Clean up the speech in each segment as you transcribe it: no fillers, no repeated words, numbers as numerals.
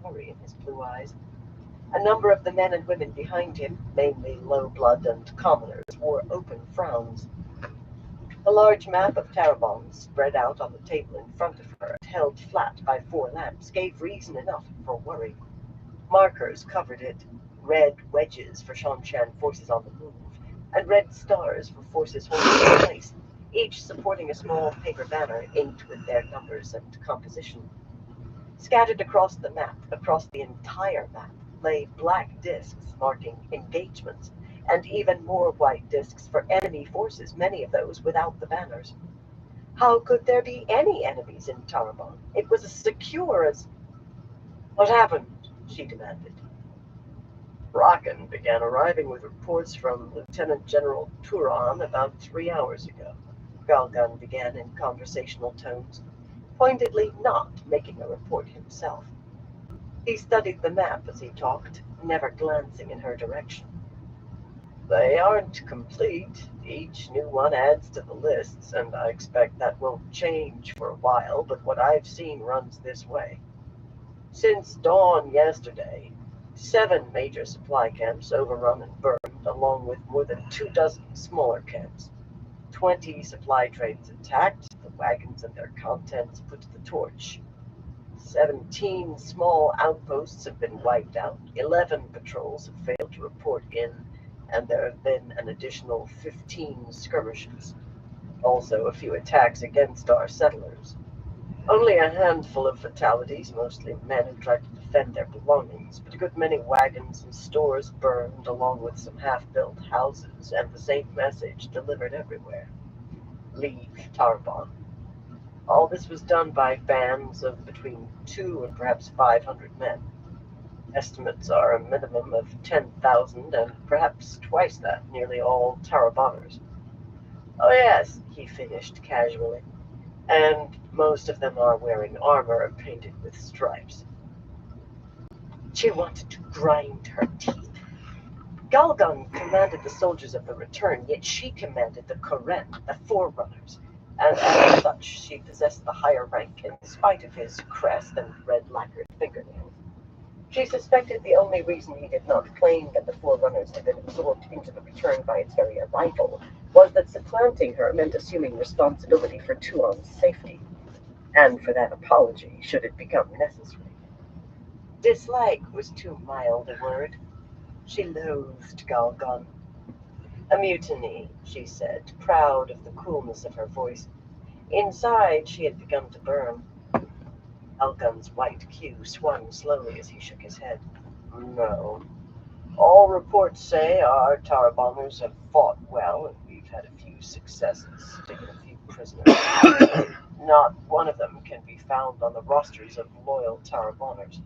worry in his blue eyes. A number of the men and women behind him, mainly low-blood and commoners, wore open frowns. The large map of Tarabon, spread out on the table in front of her and held flat by 4 lamps, gave reason enough for worry. Markers covered it, red wedges for Shanshan forces on the move, and red stars for forces holding in place, each supporting a small paper banner inked with their numbers and composition. Scattered across the map, across the entire map, lay black discs marking engagements, and even more white discs for enemy forces, many of those without the banners. How could there be any enemies in Tarabon? It was as secure as... What happened? She demanded. Bracken began arriving with reports from Lieutenant General Turan about 3 hours ago. Galgun began in conversational tones, pointedly not making a report himself. He studied the map as he talked, never glancing in her direction. They aren't complete. Each new one adds to the lists, and I expect that won't change for a while, but what I've seen runs this way. Since dawn yesterday, 7 major supply camps overrun and burned, along with more than 24 smaller camps. 20 supply trains attacked, the wagons and their contents put to the torch. 17 small outposts have been wiped out, 11 patrols have failed to report in, and there have been an additional 15 skirmishes. Also a few attacks against our settlers. Only a handful of fatalities, mostly men who tried to defend their belongings, but a good many wagons and stores burned, along with some half-built houses, and the same message delivered everywhere. Leave Tarabon. All this was done by bands of between 200 and perhaps 500 men. Estimates are a minimum of 10,000 and perhaps twice that, nearly all Taraboners. Oh yes, he finished casually, and most of them are wearing armor painted with stripes. She wanted to grind her teeth. Galgun commanded the soldiers of the return, yet she commanded the Koren, the forerunners, and as such she possessed the higher rank in spite of his crest and red lacquered fingernails. She suspected the only reason he did not claim that the forerunners had been absorbed into the return by its very arrival was that supplanting her meant assuming responsibility for Tuon's safety, and for that apology should it become necessary. Dislike was too mild a word. She loathed Galgun. A mutiny, she said, proud of the coolness of her voice. Inside, she had begun to burn. Galgun's white queue swung slowly as he shook his head. No. All reports say our Taraboners have fought well, and we've had a few successes, taken a few prisoners. Not one of them can be found on the rosters of loyal Taraboners.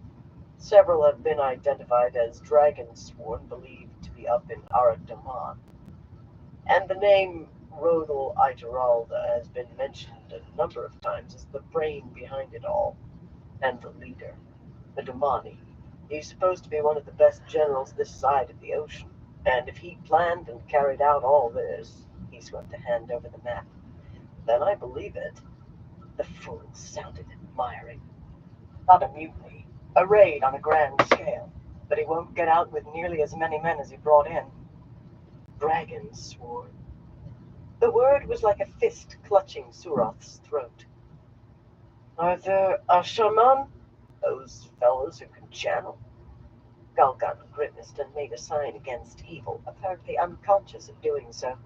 Several have been identified as Dragonsworn, believed to be up in Aradaman. And the name Rodel Igeralda has been mentioned a number of times as the brain behind it all, and the leader, the Domani. He's supposed to be one of the best generals this side of the ocean, and if he planned and carried out all this, he swept a hand over the map, then I believe it. The fool sounded admiring. Not a mutiny, a raid on a grand scale, but he won't get out with nearly as many men as he brought in. Dragonsworn. The word was like a fist clutching Suroth's throat. Are there Ashaman? Those fellows who can channel? Galgun grimaced and made a sign against evil, apparently unconscious of doing so.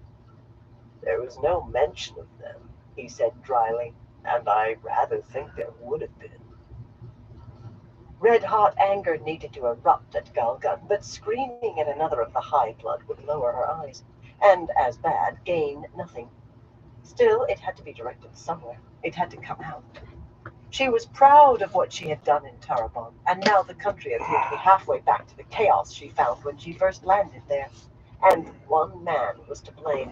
There was no mention of them, he said dryly, and I rather think there would have been. Red-hot anger needed to erupt at Galgun, but screaming at another of the high blood would lower her eyes, and, as bad, gain nothing. Still, it had to be directed somewhere. It had to come out. She was proud of what she had done in Tarabon, and now the country appeared to be halfway back to the chaos she found when she first landed there. And one man was to blame.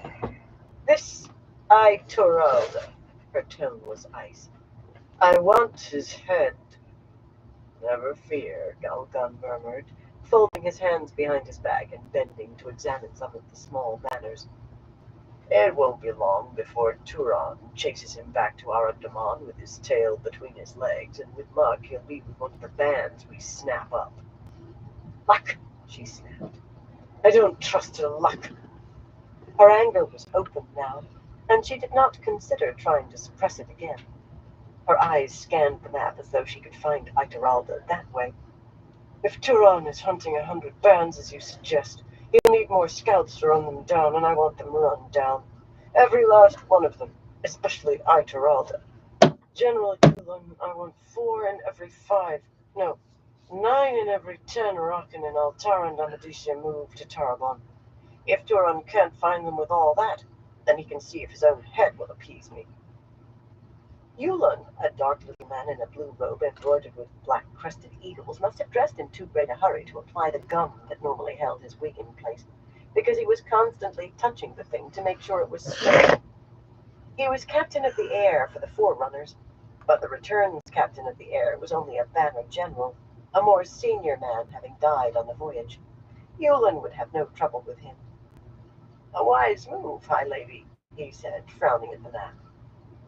This Ituralda, her tone was ice. I want his head. Never fear, Galgun murmured, folding his hands behind his back and bending to examine some of the small banners. It won't be long before Turon chases him back to Aradamon with his tail between his legs, and with luck he'll be with one of the bands we snap up. Luck, she snapped. I don't trust her luck. Her anger was open now, and she did not consider trying to suppress it again. Her eyes scanned the map as though she could find Ituralda that way. If Turon is hunting 100 bands, as you suggest, he'll need more scouts to run them down, and I want them run down. Every last one of them, especially Ituralda. General Yulon, I want 4 in every 5. No, 9 in every 10 Arakan and Altara and Amadisia move to Tarabon. If Turon can't find them with all that, then he can see if his own head will appease me. Yulon, a dark little man in a blue robe embroidered with black-crested eagles, must have dressed in too great a hurry to apply the gum that normally held his wig in place, because he was constantly touching the thing to make sure it was straight. He was captain of the air for the Forerunners, but the returns captain of the air was only a banner general, a more senior man having died on the voyage. Yulon would have no trouble with him. A wise move, High Lady, he said, frowning at the map.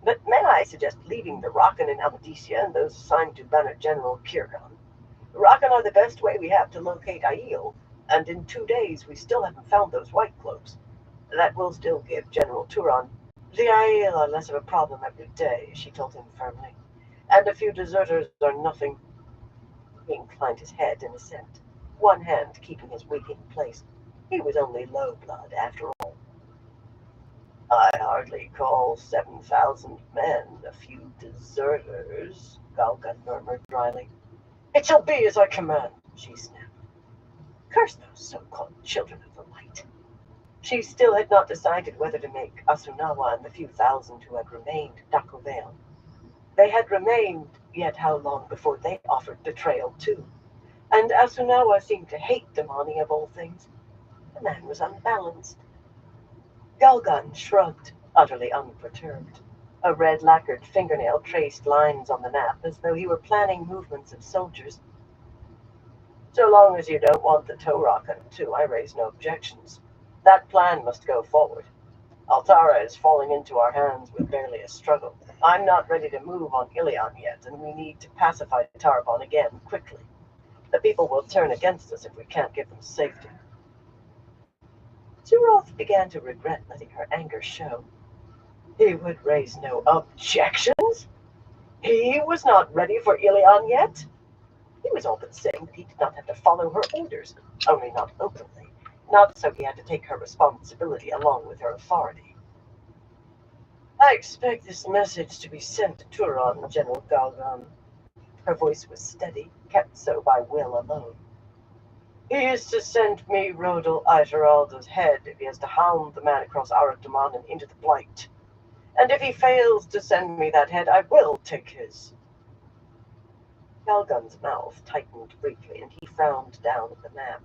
But may I suggest leaving the Rakan in Amadisia and those assigned to Banner General Kirgan? The Rakan are the best way we have to locate Aiel, and in 2 days we still haven't found those white cloaks. That will still give General Turon. The Aiel are less of a problem every day, she told him firmly, and a few deserters are nothing. He inclined his head in assent, one hand keeping his wig in place. He was only low blood, after all. I hardly call 7,000 men a few deserters, Galgun murmured dryly. It shall be as I command, she snapped. Curse those so-called children of the light. She still had not decided whether to make Asunawa and the few thousand who had remained Dakovail. They had remained, yet how long before they offered betrayal too? And Asunawa seemed to hate Damani of all things. The man was unbalanced. Galgun shrugged, utterly unperturbed. A red lacquered fingernail traced lines on the map as though he were planning movements of soldiers. So long as you don't want the Torakan too, I raise no objections. That plan must go forward. Altara is falling into our hands with barely a struggle. I'm not ready to move on Ilion yet, and we need to pacify Tarabon again quickly. The people will turn against us if we can't give them safety. Suroth began to regret letting her anger show. He would raise no objections? He was not ready for Ilion yet? He was all but saying that he did not have to follow her orders, only not openly, not so he had to take her responsibility along with her authority. I expect this message to be sent to Turon, General Galgan. Her voice was steady, kept so by will alone. He is to send me Rodel Ituralda's head if he has to hound the man across Aradamon and into the Blight. And if he fails to send me that head, I will take his. Galgun's mouth tightened briefly, and he frowned down at the map.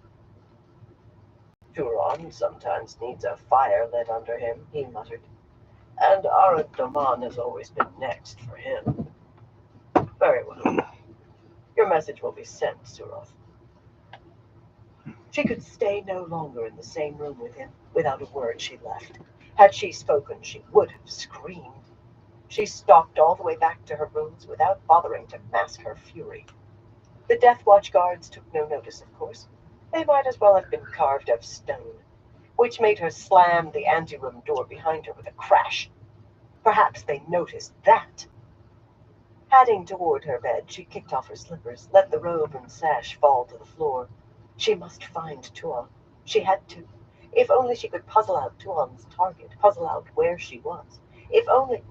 Turon sometimes needs a fire lit under him, he muttered. And Aradamon has always been next for him. Very well. Your message will be sent, Suroth. She could stay no longer in the same room with him. Without a word, she left. Had she spoken, she would have screamed. She stalked all the way back to her rooms without bothering to mask her fury. The Death Watch guards took no notice, of course. They might as well have been carved of stone, which made her slam the anteroom door behind her with a crash. Perhaps they noticed that. Padding toward her bed, she kicked off her slippers, let the robe and sash fall to the floor. She must find Tuon. She had to. If only she could puzzle out Tuon's target, puzzle out where she was. If only...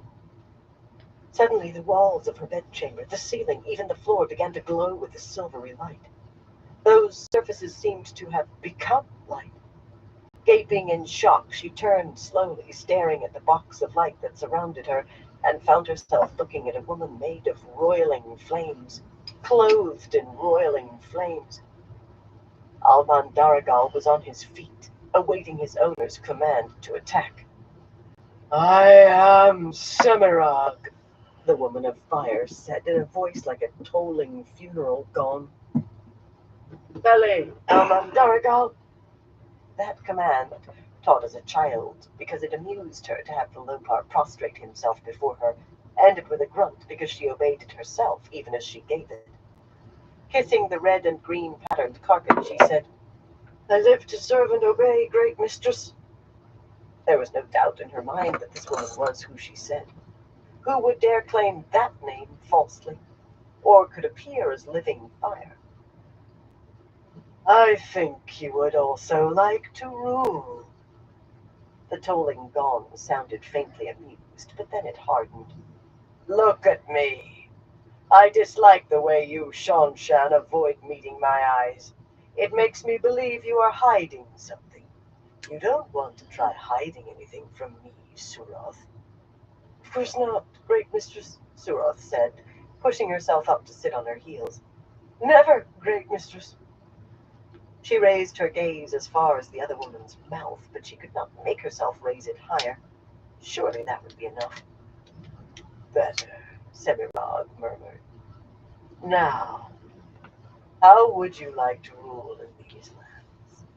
Suddenly the walls of her bedchamber, the ceiling, even the floor began to glow with a silvery light. Those surfaces seemed to have become light. Gaping in shock, she turned slowly, staring at the box of light that surrounded her, and found herself looking at a woman made of roiling flames, clothed in roiling flames. Alman Daragal was on his feet, awaiting his owner's command to attack. I am Semirag, the woman of fire said in a voice like a tolling funeral gong. Belly, Alman Daragal. That command, taught as a child because it amused her to have the Lopar prostrate himself before her, ended with a grunt because she obeyed it herself, even as she gave it. Kissing the red and green patterned carpet, she said, "I live to serve and obey, great mistress." There was no doubt in her mind that this woman was who she said. Who would dare claim that name falsely, or could appear as living fire? "I think you would also like to rule." The tolling gong sounded faintly amused, but then it hardened. "Look at me. I dislike the way you Shanshan avoid meeting my eyes. It makes me believe you are hiding something. You don't want to try hiding anything from me, Suroth." "Of course not, great mistress," Suroth said, pushing herself up to sit on her heels. "Never, great mistress." She raised her gaze as far as the other woman's mouth, but she could not make herself raise it higher. Surely that would be enough. "Better," Semirog murmured. "Now, how would you like to rule in these lands?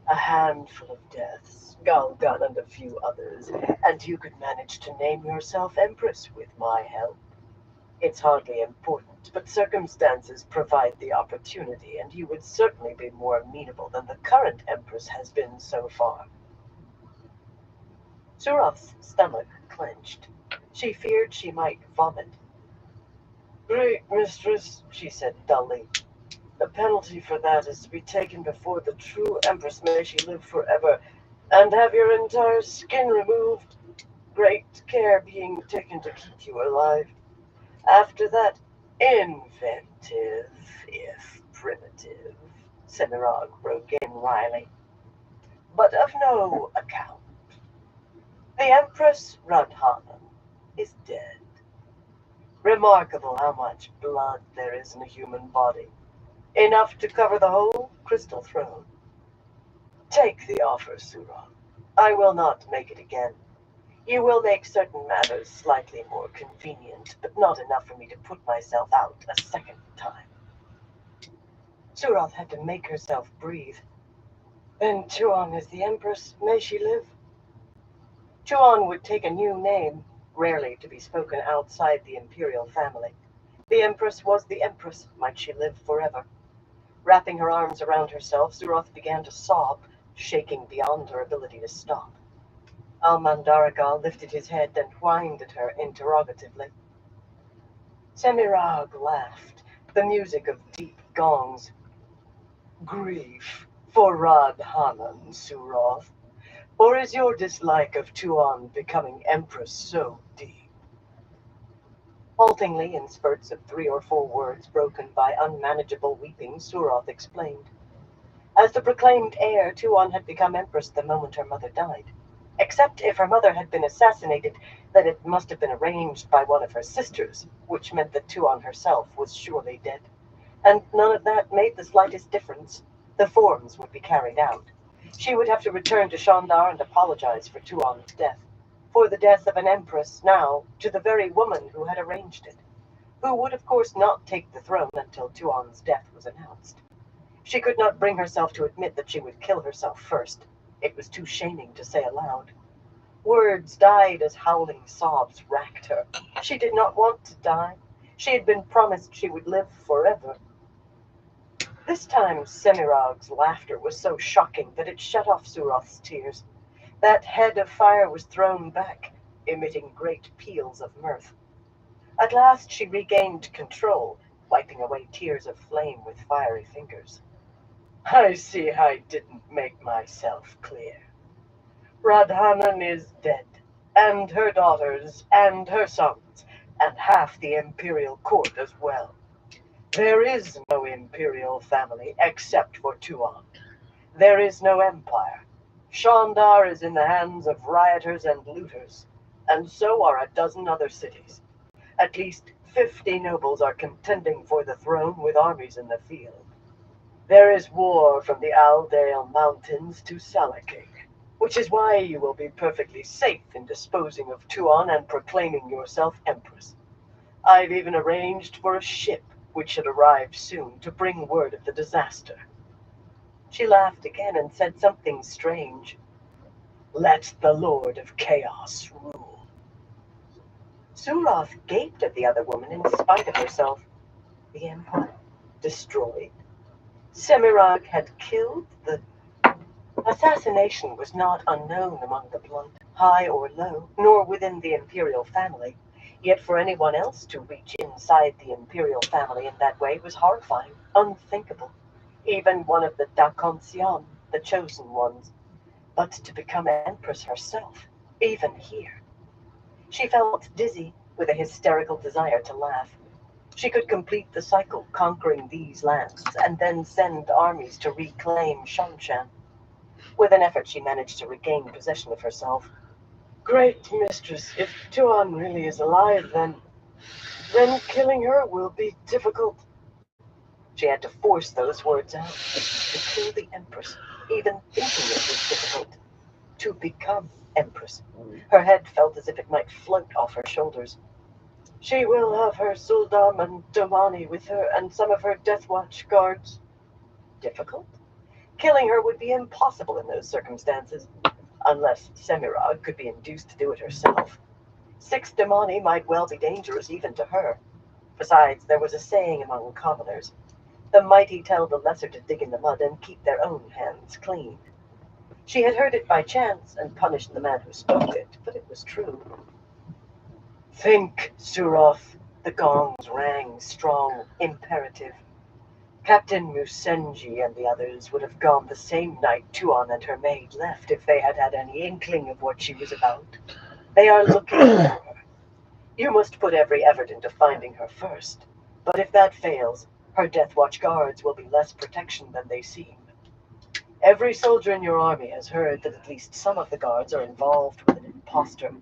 A handful of deaths, Galgun and a few others, and you could manage to name yourself Empress with my help. It's hardly important, but circumstances provide the opportunity, and you would certainly be more amenable than the current Empress has been so far." Suroth's stomach clenched. She feared she might vomit. "Great mistress," she said dully, "the penalty for that is to be taken before the true Empress, may she live forever, and have your entire skin removed, great care being taken to keep you alive. After that, inventive, if primitive," Semirog broke in wryly, "but of no account. The Empress Radhanan is dead. Remarkable how much blood there is in a human body. Enough to cover the whole crystal throne. Take the offer, Suroth. I will not make it again. You will make certain matters slightly more convenient, but not enough for me to put myself out a second time." Suroth had to make herself breathe. "Then Tuon is the Empress, may she live?" Tuon would take a new name, rarely to be spoken outside the imperial family. The Empress was the Empress, might she live forever. Wrapping her arms around herself, Suroth began to sob, shaking beyond her ability to stop. Almandaragal lifted his head and whined at her interrogatively. Semirag laughed, the music of deep gongs. "Grief for Radhanan, Suroth? Or is your dislike of Tuon becoming Empress so deep?" Haltingly, in spurts of 3 or 4 words broken by unmanageable weeping, Suroth explained. As the proclaimed heir, Tuon had become Empress the moment her mother died. Except if her mother had been assassinated, then it must have been arranged by one of her sisters, which meant that Tuon herself was surely dead. And none of that made the slightest difference. The forms would be carried out. She would have to return to Shandar and apologize for Tuon's death, for the death of an empress now, to the very woman who had arranged it, who would of course not take the throne until Tuon's death was announced. She could not bring herself to admit that she would kill herself first. It was too shaming to say aloud. Words died as howling sobs racked her. She did not want to die. She had been promised she would live forever. This time Semirog's laughter was so shocking that it shut off Suroth's tears. That head of fire was thrown back, emitting great peals of mirth. At last she regained control, wiping away tears of flame with fiery fingers. "I see I didn't make myself clear. Radhanan is dead, and her daughters, and her sons, and half the imperial court as well. There is no imperial family except for Tuon. There is no empire. Shandar is in the hands of rioters and looters, and so are a dozen other cities. At least 50 nobles are contending for the throne with armies in the field. There is war from the Aldale Mountains to Salakig, which is why you will be perfectly safe in disposing of Tuon and proclaiming yourself Empress. I've even arranged for a ship which should arrive soon to bring word of the disaster." She laughed again and said something strange. Let the Lord of Chaos rule. Suroth gaped at the other woman in spite of herself. The Empire destroyed. Semirag had killed the... Assassination was not unknown among the blood, high or low, nor within the imperial family. Yet for anyone else to reach inside the imperial family in that way was horrifying, unthinkable. Even one of the Daconcion, the chosen ones. But to become Empress herself, even here. She felt dizzy, with a hysterical desire to laugh. She could complete the cycle, conquering these lands, and then send armies to reclaim Shanshan. With an effort, she managed to regain possession of herself. Great mistress, if Tuan really is alive, then killing her will be difficult. She had to force those words out. To kill the Empress, even thinking it was difficult. To become Empress. Her head felt as if it might float off her shoulders. She will have her Suldam and Domani with her, and some of her Death Watch guards. Difficult? Killing her would be impossible in those circumstances, unless Semirag could be induced to do it herself. 6 Domani might well be dangerous even to her. Besides, there was a saying among commoners. The mighty tell the lesser to dig in the mud and keep their own hands clean. She had heard it by chance and punished the man who spoke it, but it was true. Think, Suroth. The gongs rang strong, imperative. Captain Musenji and the others would have gone the same night Tuan and her maid left if they had had any inkling of what she was about. They are looking for her. You must put every effort into finding her first. But if that fails, her Death Watch guards will be less protection than they seem. Every soldier in your army has heard that at least some of the guards are involved with an imposter.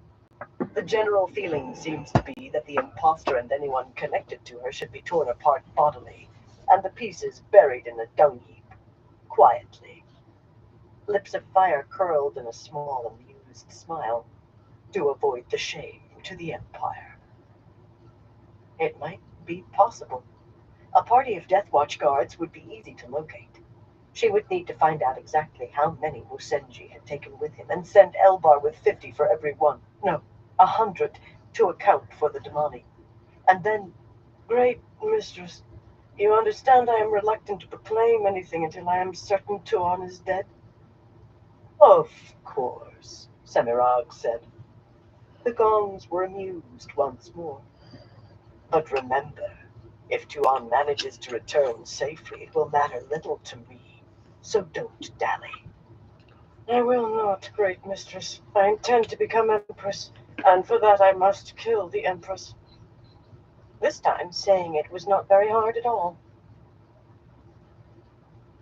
The general feeling seems to be that the imposter and anyone connected to her should be torn apart bodily, and the pieces buried in a dung heap, quietly. Lips of fire curled in a small, amused smile, to avoid the shame to the Empire. It might be possible. A party of Death Watch guards would be easy to locate. She would need to find out exactly how many Musenji had taken with him, and send Elbar with 50 for every one. No, 100, to account for the Damani. And then, great mistress, you understand I am reluctant to proclaim anything until I am certain Tuan is dead? Of course, Semirag said. The gongs were amused once more. But remember, if Tuan manages to return safely, it will matter little to me. So don't dally. I will not, great mistress. I intend to become Empress, and for that I must kill the Empress. This time, saying it was not very hard at all.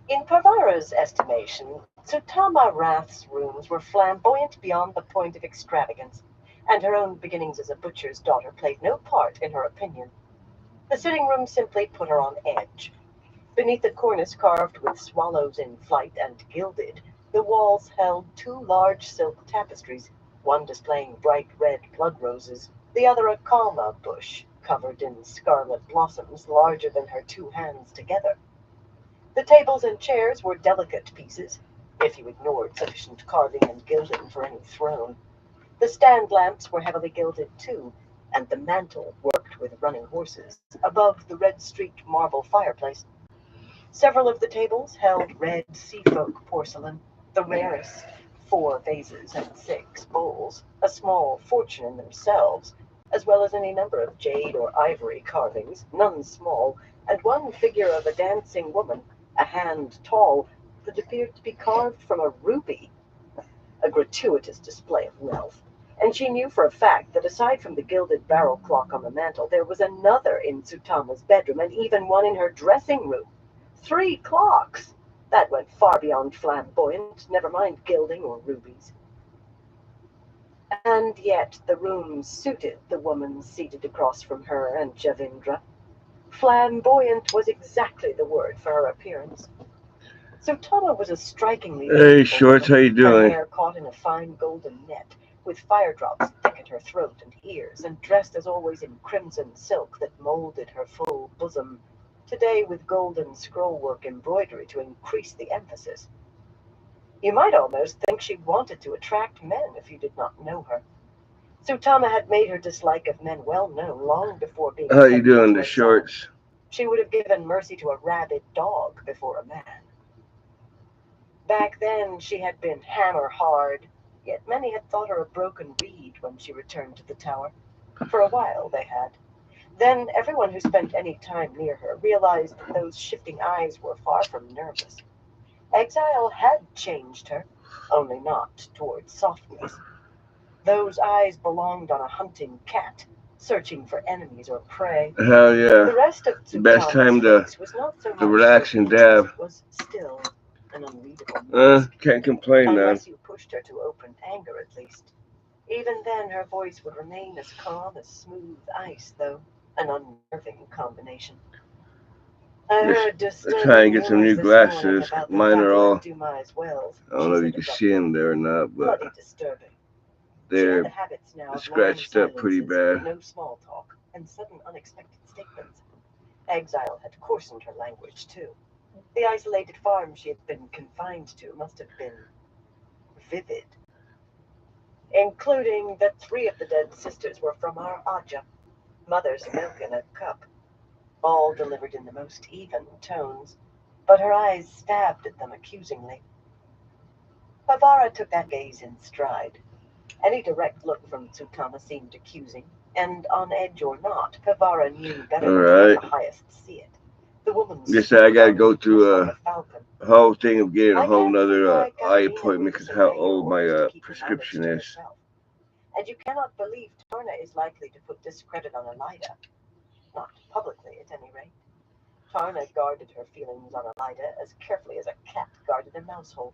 In Parvara's estimation, Tsutama Rath's rooms were flamboyant beyond the point of extravagance, and her own beginnings as a butcher's daughter played no part in her opinion. The sitting room simply put her on edge. Beneath a cornice carved with swallows in flight and gilded, the walls held 2 large silk tapestries, one displaying bright red blood roses, the other a kalma bush covered in scarlet blossoms larger than her 2 hands together. The tables and chairs were delicate pieces, if you ignored sufficient carving and gilding for any throne. The stand lamps were heavily gilded too, and the mantel worked with running horses above the red streaked marble fireplace. Several of the tables held red seafolk porcelain, the rarest, 4 vases and 6 bowls, a small fortune in themselves, as well as any number of jade or ivory carvings, none small, and one figure of a dancing woman, a hand tall, that appeared to be carved from a ruby. A gratuitous display of wealth. And she knew for a fact that aside from the gilded barrel clock on the mantel, there was another in Tsutama's bedroom, and even one in her dressing room. 3 clocks! That went far beyond flamboyant, never mind gilding or rubies. And yet the room suited the woman seated across from her and Javindra. Flamboyant was exactly the word for her appearance. Tsutama was a strikingly Hey, beautiful Shorts, how woman, you her doing? hair caught in a fine golden net, with fire drops thick at her throat and ears, and dressed as always in crimson silk that molded her full bosom today with golden scrollwork embroidery to increase the emphasis. You might almost think she wanted to attract men if you did not know her. Tsutama had made her dislike of men well known long before being How you tempted doing, to the exile. shorts? She would have given mercy to a rabid dog before a man. Back then she had been hammer hard, yet many had thought her a broken reed when she returned to the tower. For a while they had. Then everyone who spent any time near her realized that those shifting eyes were far from nervous. Exile had changed her, only not towards softness. Those eyes belonged on a hunting cat, searching for enemies or prey. Hell yeah. The rest of Best Tsutama's time to face was not so to much relax and certain as dab. it was still an unreadable mask. Can't complain, man. Unless you pushed her to open anger, at least. Even then, her voice would remain as calm as smooth ice, though an unnerving combination. I heard Just trying disturbing to get some rumors new this morning glasses. about the Mine are Battle all, of Dumai's Wells, I don't she know if said you can see abruptly. them there or not, but Bloody disturbing. She had they're the habits now of long scratched up pretty silences, bad. no small talk, and sudden unexpected statements. Exile had coarsened her language, too. The isolated farm she had been confined to must have been vivid, including that 3 of the dead sisters were from our Aja, mother's milk in a cup, all delivered in the most even tones, but her eyes stabbed at them accusingly. Pavara took that gaze in stride. Any direct look from Tsutama seemed accusing, and on edge or not, Pavara knew better than to let Alright. the highest see it. The woman's Guess I gotta tongue go was through like a falcon. a whole thing of getting a I whole can't see nother why eye Katerina appointment would because how disobey your old my orders to keep her knowledge prescription to is. herself. And you cannot believe Tarna is likely to put discredit on Elida. Not publicly, at any rate. Tarna guarded her feelings on Elida as carefully as a cat guarded a mouse hole.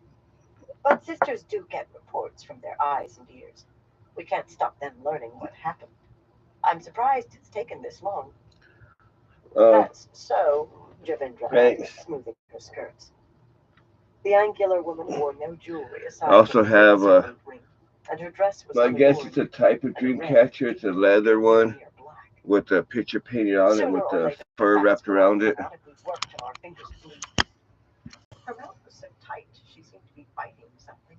But sisters do get reports from their eyes and ears. We can't stop them learning what happened. I'm surprised it's taken this long. That's so, Javindra added, Thanks. smoothing her skirts. The angular woman wore no jewelry I aside also from a have diamond ring, and her dress was I guess unadorned it's a type of and dream red, catcher. It's a deep leather one near black. with the picture painted on it Sooner with or the later, fur that's wrapped what I'll around it. come out if we work till our fingers bleed. Her mouth was so tight, she seemed to be biting something.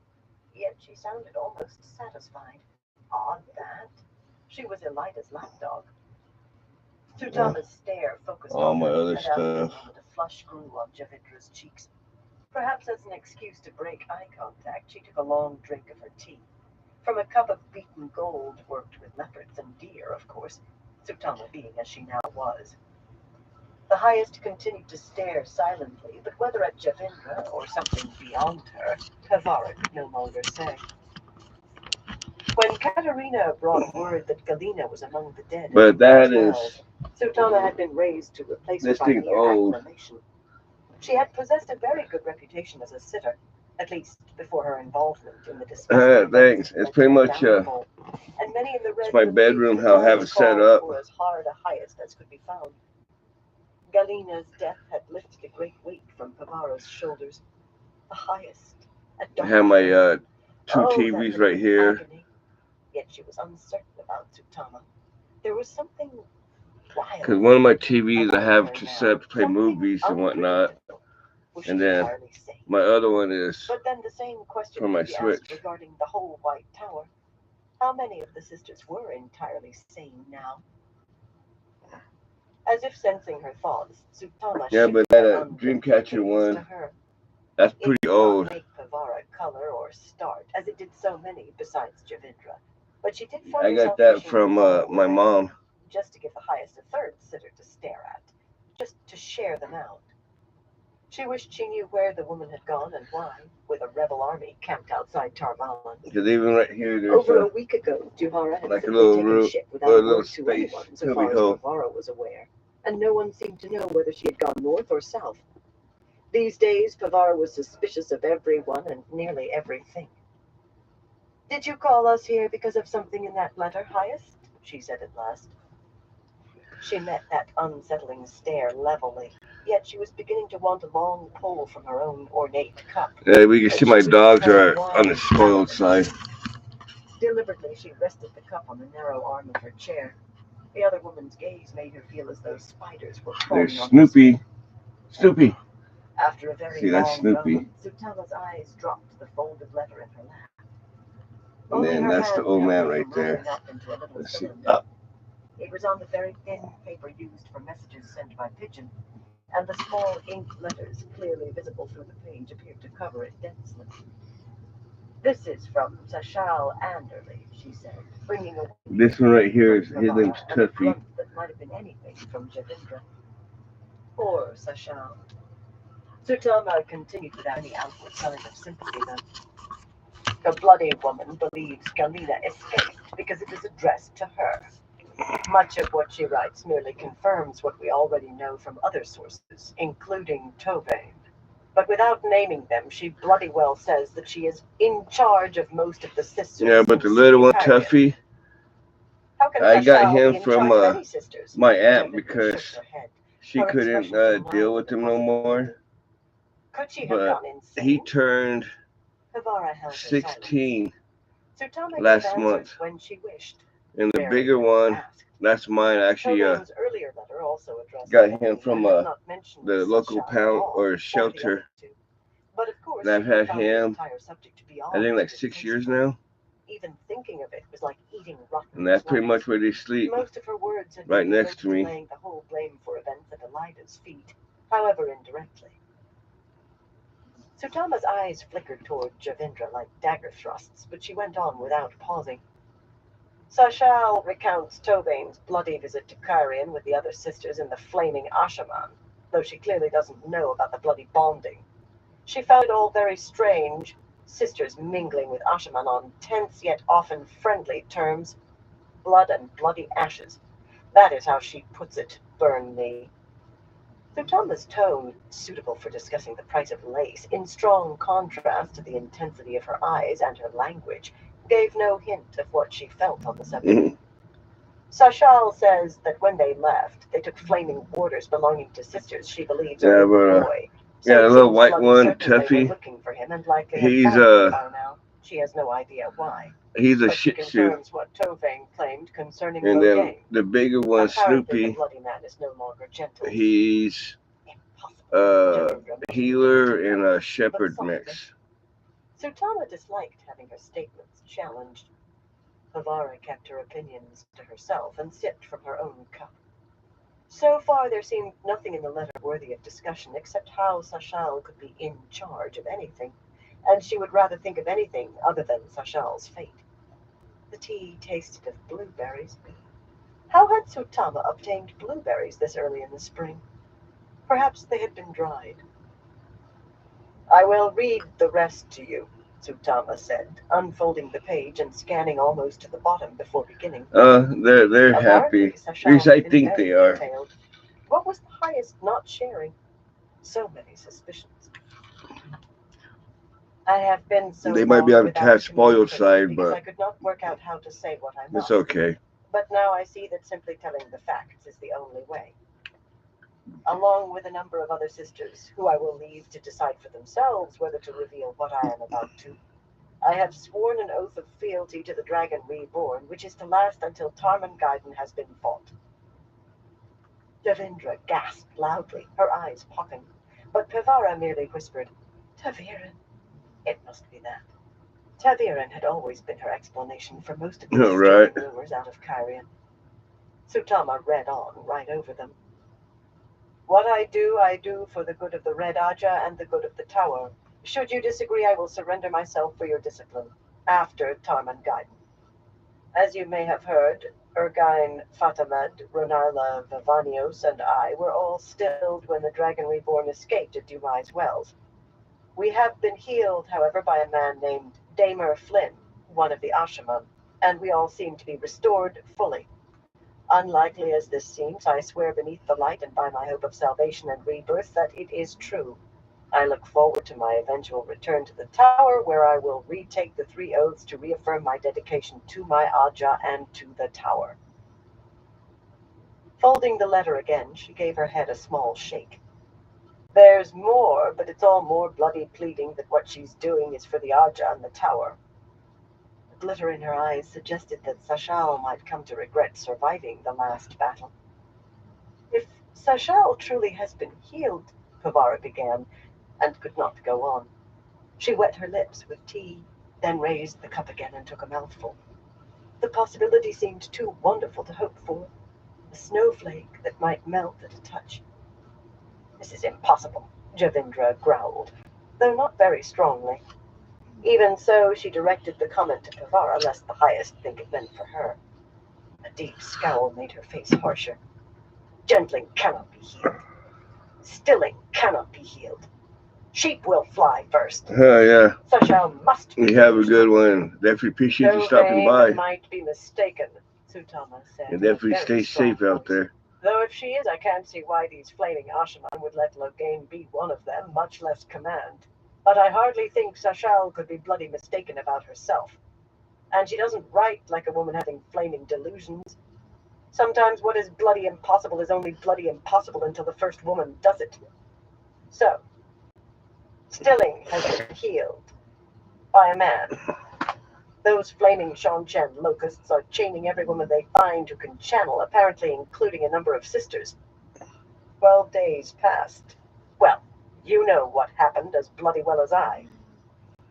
Yet she sounded almost satisfied. Odd that. She was Elida's lapdog. Tsutama's stare focused All on my her, other and after a stuff. moment a flush grew on Javindra's cheeks. Perhaps as an excuse to break eye contact, she took a long drink of her tea. From a cup of beaten gold worked with leopards and deer, of course, Tsutama being as she now was. The highest continued to stare silently, but whether at Javindra or something beyond her, Pavara could no longer say. When Katerina brought word that Galina was among the dead But at that Dumai's is, Wells, Tsutama had been raised to replace her this by thing's mere old. acclamation. She had possessed a very good reputation as a sitter, at least before her involvement in the distressing events Thanks. that It's led pretty to her much downfall, and many in the it's my red bedroom. relief How I have always it set called up. for as hard a highest as could be found. Galina's death had lifted a great weight from Pavara's shoulders. The highest, a I dark have my thing. two Oh, that TVs look right of here. agony. Yet she was uncertain about Tsutama. There was something Cause wild one of my TVs I about have her to now, set up to play something movies and whatnot, unpredictable. Was she and then entirely sane? my other one is But then the same question for my could be asked Switch. regarding the whole White Tower. How many of the sisters were entirely sane now? As if sensing her thoughts, Tsutama Yeah, but shifted that that undead Dreamcatcher gaze to one, her. that's It pretty did not old. make Pavara color or start, as it did so many besides Javindra. But she did find I got herself that wishing from Pavara my were there, mom. just to give the highest a third sitter to stare at, just to share them out. She wished she knew where the woman had gone and why, with a rebel army camped outside Tarvan. Because even right here, there's Over a week ago, Juhara had like a simply little taken room ship or without a a little word to space anyone, so cubby far as hole. Pavara was aware, and no one seemed to know whether she had gone north or south. These days, Pavara was suspicious of everyone and nearly everything. Did you call us here because of something in that letter, highest? She said at last. She met that unsettling stare levelly, yet she was beginning to want a long pull from her own ornate cup. Yeah, we can see my dogs are on the spoiled side. Deliberately, she rested the cup on the narrow arm of her chair. The other woman's gaze made her feel as though spiders were There's crawling on Snoopy. Snoopy. After a very See, that's long Snoopy. moment, Sutama's eyes dropped to the folded letter in her lap. And Only then her that's the hand old held man it right from there. rolling up into a little Let's see. cylinder. It was on the very thin paper used for messages sent by pigeon, and the small ink letters, clearly visible through the page, appeared to cover it densely. This is from Sashal Anderley, she said, bringing away This one right here is his name's and a Tuffy. grunt that might have been anything from Javindra. Poor Sashal. Sutama continued without any outward sign of sympathy, though. The bloody woman believes Galina escaped because it is addressed to her. Much of what she writes merely confirms what we already know from other sources, including Tobane. But without naming them, she bloody well says that she is in charge of most of the sisters. Yeah, but the little one, Tuffy, I got him from my aunt because she couldn't deal with him no more. But he turned 16 last month. And the bigger one, that's mine. I actually got him from the local pound or shelter. And I've had him, I think, like 6 years now. Even thinking of it was like eating rotten. And that's pretty much where they sleep, Most of her words had right been next to me. laying the whole blame for events at Elida's feet, however indirectly. Sutama's eyes flickered toward Javindra like dagger thrusts, but she went on without pausing. Sashal recounts Tobane's bloody visit to Karian with the other sisters in the flaming Ashaman, though she clearly doesn't know about the bloody bonding. She found it all very strange, sisters mingling with Ashaman on tense yet often friendly terms. Blood and bloody ashes. That is how she puts it, burn me. Sutama's tone, suitable for discussing the price of lace, in strong contrast to the intensity of her eyes and her language, gave no hint of what she felt on the subject. Sashal says that when they left, they took flaming warders belonging to sisters she believes are in the boy. So yeah, the little white bloody one, certain they were Tuffy. looking for him and likely He's had found him by now. She has no idea why. He's a But she Shih Tzu. confirms what Tovane claimed concerning And then Rogaine. the bigger one, Apparently, the Snoopy, bloody man is no longer gentle. he's Impossible. healer and a shepherd mix. Sutama disliked having her statements challenged. Pavara kept her opinions to herself and sipped from her own cup. So far, there seemed nothing in the letter worthy of discussion except how Sashal could be in charge of anything, and she would rather think of anything other than Sashal's fate. The tea tasted of blueberries. How had Sutama obtained blueberries this early in the spring? Perhaps they had been dried. I will read the rest to you, Sutama said, unfolding the page and scanning almost to the bottom before beginning. They're happy. At least I think they are. Detailed. What was the highest not sharing? So many suspicions. I have been so They might be on the without cat spoiled communicating side, because but I could not work out how to say what I must. it's okay. But now I see that simply telling the facts is the only way. Along with a number of other sisters, who I will leave to decide for themselves whether to reveal what I am about to, I have sworn an oath of fealty to the Dragon Reborn, which is to last until Tarmangaiden has been fought. Javindra gasped loudly, her eyes popping, but Pavara merely whispered, Taviran. It must be that. Taviran had always been her explanation for most of these Right. rumors out of Karian. Sutama read on, right over them. What I do for the good of the Red Aja and the good of the Tower. Should you disagree, I will surrender myself for your discipline, after Tarmangaiden. As you may have heard, Ergine, Fatamed, Ronarla, Vivanios, and I were all stilled when the Dragon Reborn escaped at Dumai's Wells. We have been healed, however, by a man named Damer Flynn, one of the Ashaman, and we all seem to be restored fully. Unlikely as this seems, I swear beneath the light and by my hope of salvation and rebirth that it is true. I look forward to my eventual return to the Tower, where I will retake the 3 oaths to reaffirm my dedication to my Aja and to the Tower. Folding the letter again, she gave her head a small shake. There's more, but it's all more bloody pleading that what she's doing is for the Aja and the Tower. glitter in her eyes suggested that Sashal might come to regret surviving the last battle. If Sashal truly has been healed, Pavara began, and could not go on. She wet her lips with tea, then raised the cup again and took a mouthful. The possibility seemed too wonderful to hope for. A snowflake that might melt at a touch. This is impossible, Javindra growled, though not very strongly. Even so, she directed the comment to Pavara, lest the highest think it meant for her. A deep scowl made her face harsher. Gentling cannot be healed. Stilling cannot be healed. Sheep will fly first. Oh, yeah. Sashal must be. You have a good one. Definitely appreciate you stopping by. Might be mistaken, Sutama said. And definitely stay safe out there. Though if she is, I can't see why these flaming Ashaman would let Logain be one of them, much less command. But I hardly think Sashal could be bloody mistaken about herself. And she doesn't write like a woman having flaming delusions. Sometimes what is bloody impossible is only bloody impossible until the first woman does it. So, Stilling has been healed by a man. Those flaming Shanchen locusts are chaining every woman they find who can channel, apparently including a number of sisters. 12 days passed. Well, you know what happened as bloody well as I.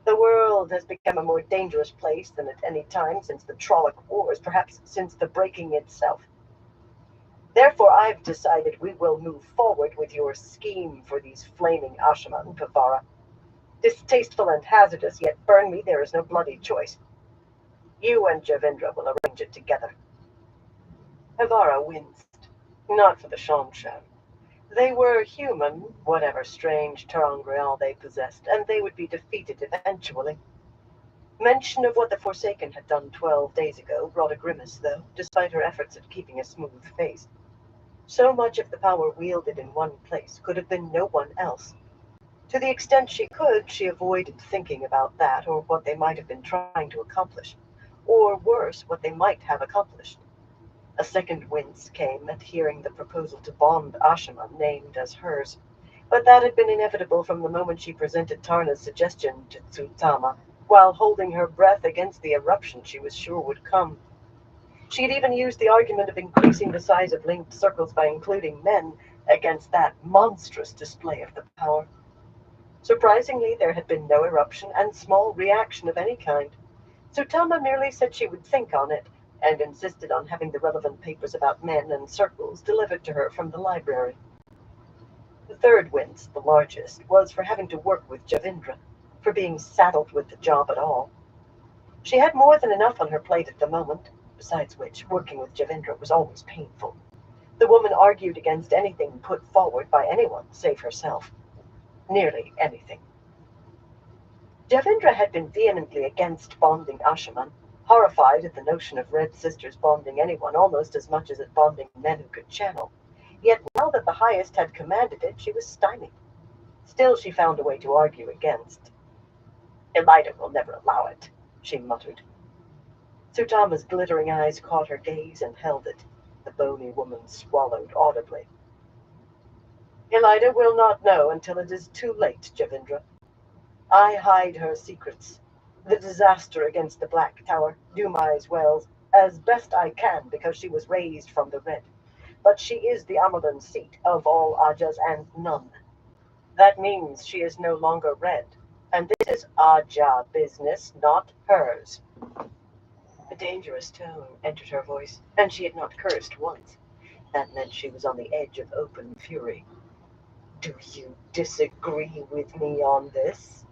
The world has become a more dangerous place than at any time since the Trolloc Wars, perhaps since the breaking itself. Therefore, I've decided we will move forward with your scheme for these flaming Ashaman, Pavara. Distasteful and hazardous, yet burn me, there is no bloody choice. You and Javindra will arrange it together. Pavara winced. Not for the Shamshan. They were human, whatever strange Terangrial they possessed, and they would be defeated eventually. Mention of what the Forsaken had done 12 days ago brought a grimace, though, despite her efforts at keeping a smooth face. So much of the power wielded in one place could have been no one else. To the extent she could, she avoided thinking about that or what they might have been trying to accomplish, or worse, what they might have accomplished. A second wince came at hearing the proposal to bond Ashaman named as hers, but that had been inevitable from the moment she presented Tarna's suggestion to Tsutama, while holding her breath against the eruption she was sure would come. She had even used the argument of increasing the size of linked circles by including men against that monstrous display of the power. Surprisingly, there had been no eruption and small reaction of any kind. Tsutama merely said she would think on it, and insisted on having the relevant papers about men and circles delivered to her from the library. The third wince, the largest, was for having to work with Javindra, for being saddled with the job at all. She had more than enough on her plate at the moment, besides which, working with Javindra was always painful. The woman argued against anything put forward by anyone save herself. Nearly anything. Javindra had been vehemently against bonding Ashaman, horrified at the notion of Red Sisters bonding anyone almost as much as at bonding men who could channel. Yet now that the highest had commanded it, she was stymied. Still she found a way to argue against. Elida will never allow it, she muttered. Tsutama's glittering eyes caught her gaze and held it. The bony woman swallowed audibly. Elida will not know until it is too late, Javindra. I hide her secrets. The disaster against the Black Tower, Dumai's Wells, as best I can because she was raised from the Red. But she is the Amalan seat of all Ajas and none. That means she is no longer Red. And this is Aja business, not hers. A dangerous tone entered her voice, and she had not cursed once. That meant she was on the edge of open fury. Do you disagree with me on this?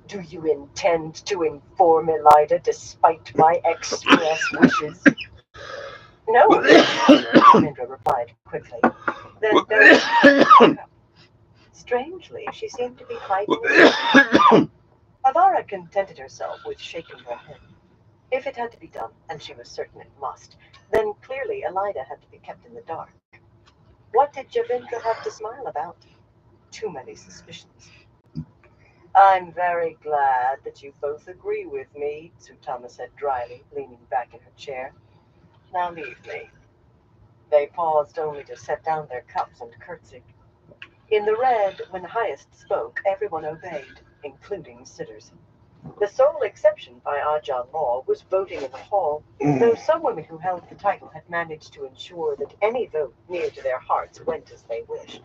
Do you intend to inform Elida despite my express wishes? No, Mindra replied quickly. Then no. Strangely, she seemed to be hiding it. Avara contented herself with shaking her head. If it had to be done, and she was certain it must, then clearly Elida had to be kept in the dark. What did Javindra have to smile about? Too many suspicions. I'm very glad that you both agree with me, Tsutama said dryly, leaning back in her chair. Now leave me. They paused only to set down their cups and curtsy. In the Red, when the highest spoke, everyone obeyed, including sitters. The sole exception by Ajah law was voting in the hall, though some women who held the title had managed to ensure that any vote near to their hearts went as they wished.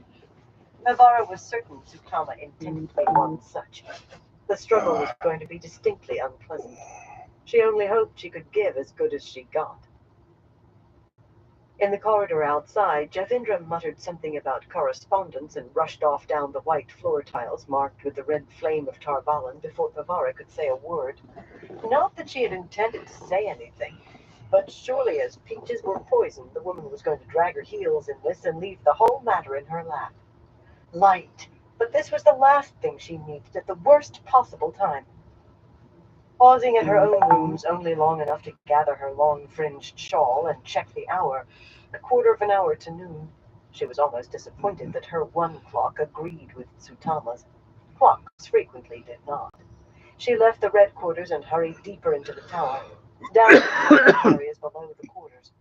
Pavara was certain Tsukama intended to be one such. The struggle was going to be distinctly unpleasant. She only hoped she could give as good as she got. In the corridor outside, Javindra muttered something about correspondence and rushed off down the white floor tiles marked with the red flame of Tarbalan before Pavara could say a word. Not that she had intended to say anything, but surely as peaches were poisoned, the woman was going to drag her heels in this and leave the whole matter in her lap. Light, but this was the last thing she needed at the worst possible time. Pausing at her own rooms only long enough to gather her long-fringed shawl and check the hour, a quarter of an hour to noon, she was almost disappointed that her one clock agreed with Tsutama's. Clocks frequently did not. She left the red quarters and hurried deeper into the tower, down the areas below the quarters.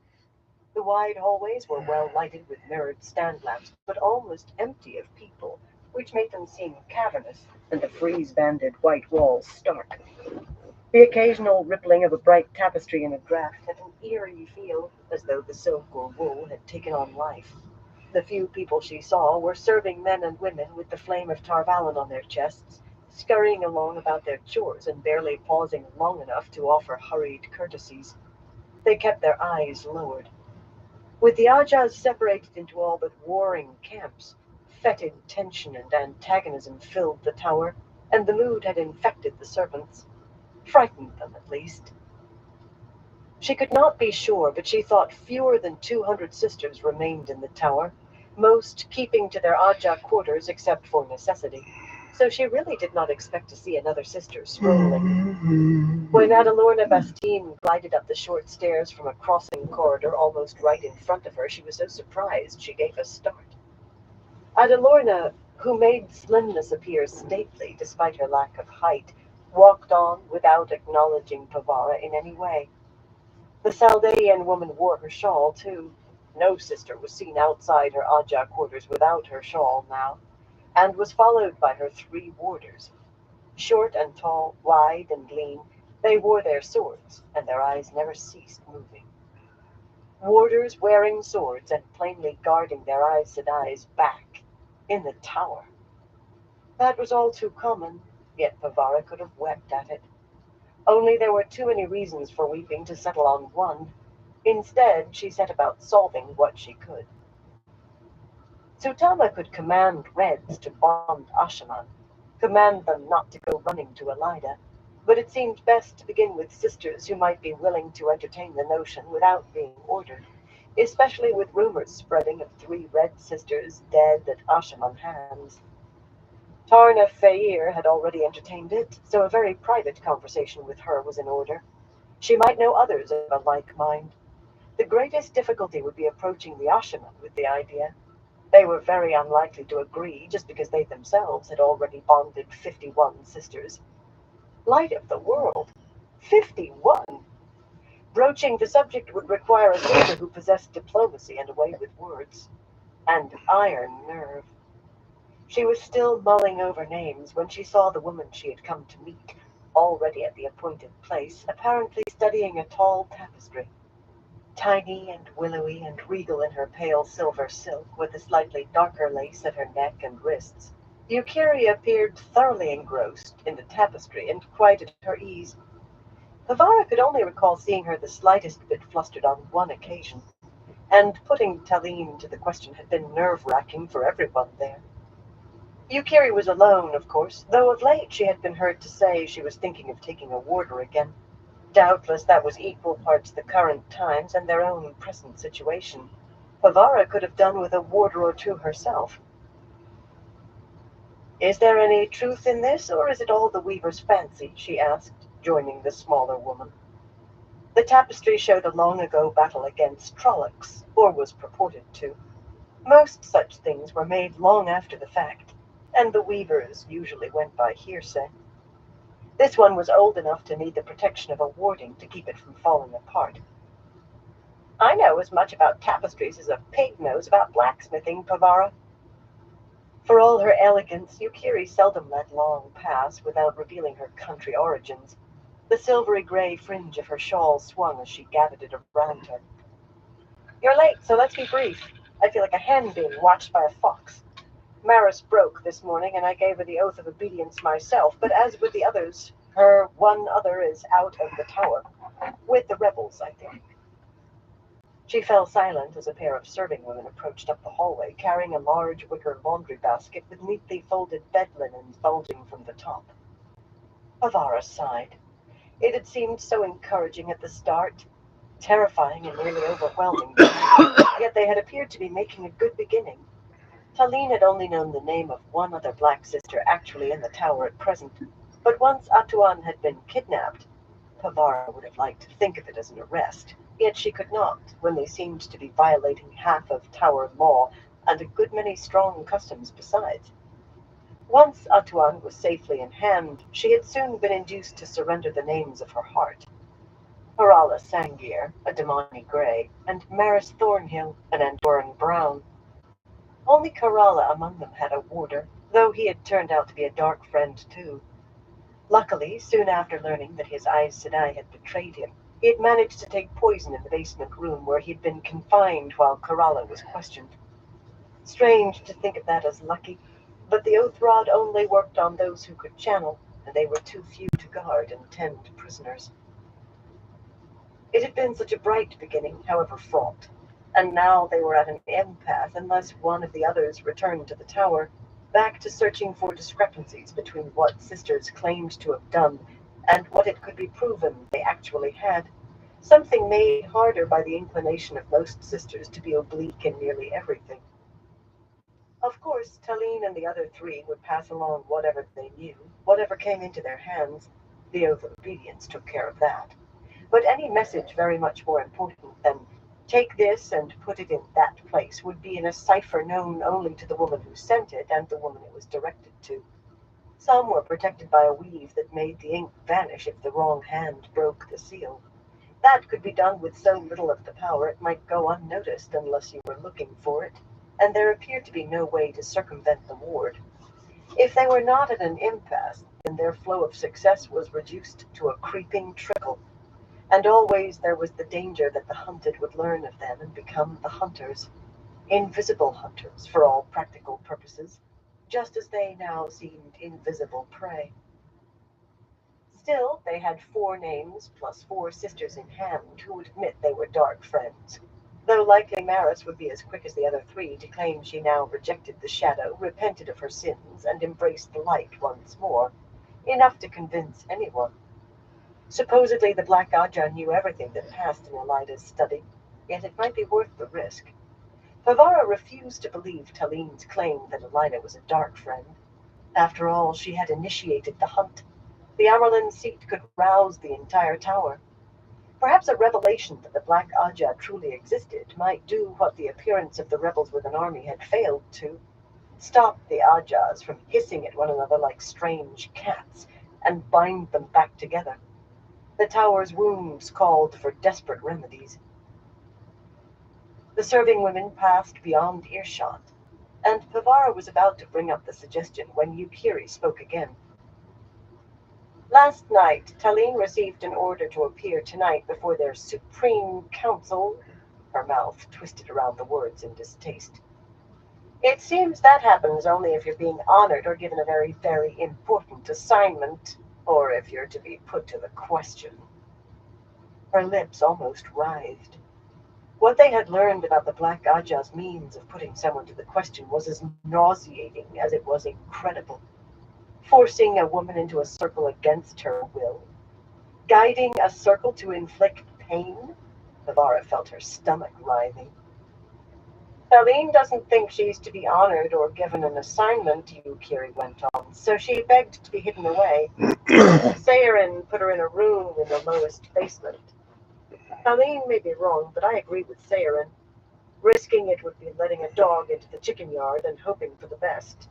The wide hallways were well lighted with mirrored stand lamps, but almost empty of people, which made them seem cavernous, and the frieze-banded white walls stark. The occasional rippling of a bright tapestry in a draught had an eerie feel, as though the silk or wool had taken on life. The few people she saw were serving men and women with the flame of Tarvalin on their chests, scurrying along about their chores and barely pausing long enough to offer hurried courtesies. They kept their eyes lowered. With the Ajahs separated into all but warring camps, fetid tension and antagonism filled the tower, and the mood had infected the servants. Frightened them, at least. She could not be sure, but she thought fewer than 200 sisters remained in the tower, most keeping to their Ajah quarters except for necessity, so she really did not expect to see another sister strolling. When Adalorna Bastine glided up the short stairs from a crossing corridor almost right in front of her, she was so surprised she gave a start. Adalorna, who made slimness appear stately despite her lack of height, walked on without acknowledging Pavara in any way. The Saldaean woman wore her shawl, too. No sister was seen outside her Ajah quarters without her shawl now, and was followed by her 3 warders. Short and tall, wide and lean, they wore their swords, and their eyes never ceased moving. Warders wearing swords and plainly guarding their Aes Sedai's back, in the tower. That was all too common, yet Pavara could have wept at it. Only there were too many reasons for weeping to settle on one. Instead, she set about solving what she could. Tsutama could command Reds to bond Ashaman, command them not to go running to Elida, but it seemed best to begin with sisters who might be willing to entertain the notion without being ordered, especially with rumors spreading of 3 Red sisters dead at Ashaman hands. Tarna Fair had already entertained it, so a very private conversation with her was in order. She might know others of a like mind. The greatest difficulty would be approaching the Ashaman with the idea. They were very unlikely to agree just because they themselves had already bonded 51 sisters. Light of the world! 51! Broaching the subject would require a sister who possessed diplomacy and a way with words. And iron nerve. She was still mulling over names when she saw the woman she had come to meet, already at the appointed place, apparently studying a tall tapestry. Tiny and willowy and regal in her pale silver silk, with a slightly darker lace at her neck and wrists, Yukiri appeared thoroughly engrossed in the tapestry and quite at her ease. Pavara could only recall seeing her the slightest bit flustered on one occasion, and putting Talim to the question had been nerve-wracking for everyone there. Yukiri was alone, of course, though of late she had been heard to say she was thinking of taking a warder again. Doubtless that was equal parts the current times and their own present situation. Pavara could have done with a warder or 2 herself. "Is there any truth in this, or is it all the weaver's fancy?" she asked, joining the smaller woman. The tapestry showed a long-ago battle against Trollocs, or was purported to. Most such things were made long after the fact, and the weavers usually went by hearsay. This one was old enough to need the protection of a warding to keep it from falling apart. "I know as much about tapestries as a pig knows about blacksmithing, Pavara." For all her elegance, Yukiri seldom let long pass without revealing her country origins. The silvery gray fringe of her shawl swung as she gathered it around her. "You're late, so let's be brief. I feel like a hen being watched by a fox. Maris broke this morning, and I gave her the oath of obedience myself, but as with the others, her one other is out of the tower. With the rebels, I think." She fell silent as a pair of serving women approached up the hallway, carrying a large wicker laundry basket with neatly folded bed linens bulging from the top. Avara sighed. It had seemed so encouraging at the start, terrifying and nearly overwhelming, yet they had appeared to be making a good beginning. Taline had only known the name of one other black sister actually in the tower at present, but once Atuan had been kidnapped, Pavara would have liked to think of it as an arrest, yet she could not, when they seemed to be violating half of tower law and a good many strong customs besides. Once Atuan was safely in hand, she had soon been induced to surrender the names of her heart. Harala Sangir, a Damani Grey, and Maris Thornhill, an Andoran Brown. Only Karala among them had a warder, though he had turned out to be a dark friend too. Luckily, soon after learning that his Aes Sedai had betrayed him, he had managed to take poison in the basement room where he'd been confined while Karala was questioned. Strange to think of that as lucky, but the oath rod only worked on those who could channel, and they were too few to guard and tend prisoners. It had been such a bright beginning, however fraught, and now they were at an impasse unless one of the others returned to the tower, back to searching for discrepancies between what sisters claimed to have done and what it could be proven they actually had, something made harder by the inclination of most sisters to be oblique in nearly everything. Of course, Taline and the other three would pass along whatever they knew, whatever came into their hands. The oath of obedience took care of that. But any message very much more important than "take this and put it in that place" would be in a cipher known only to the woman who sent it and the woman it was directed to. Some were protected by a weave that made the ink vanish if the wrong hand broke the seal. That could be done with so little of the power it might go unnoticed unless you were looking for it, and there appeared to be no way to circumvent the ward. If they were not at an impasse, then their flow of success was reduced to a creeping trickle. And always there was the danger that the hunted would learn of them and become the hunters, invisible hunters for all practical purposes, just as they now seemed invisible prey. Still, they had 4 names plus 4 sisters in hand who would admit they were dark friends, though likely Maris would be as quick as the other 3 to claim she now rejected the shadow, repented of her sins, and embraced the light once more, enough to convince anyone. Supposedly the Black Aja knew everything that passed in Elida's study, yet it might be worth the risk. Pavara refused to believe Taline's claim that Elida was a dark friend. After all, she had initiated the hunt. The Amerlin seat could rouse the entire tower. Perhaps a revelation that the Black Aja truly existed might do what the appearance of the rebels with an army had failed to: stop the Ajas from hissing at one another like strange cats, and bind them back together. The tower's wounds called for desperate remedies. The serving women passed beyond earshot, and Pavara was about to bring up the suggestion when Yukiri spoke again. "Last night, Taline received an order to appear tonight before their Supreme Council." Her mouth twisted around the words in distaste. "It seems that happens only if you're being honored or given a very, very important assignment, or if you're to be put to the question." Her lips almost writhed. What they had learned about the Black Aja's means of putting someone to the question was as nauseating as it was incredible. Forcing a woman into a circle against her will. Guiding a circle to inflict pain. Pavara felt her stomach writhing. "Taline doesn't think she's to be honored or given an assignment," Yukiri went on, "so she begged to be hidden away. Sayarin put her in a room in the lowest basement. Taline may be wrong, but I agree with Sayarin. Risking it would be letting a dog into the chicken yard and hoping for the best."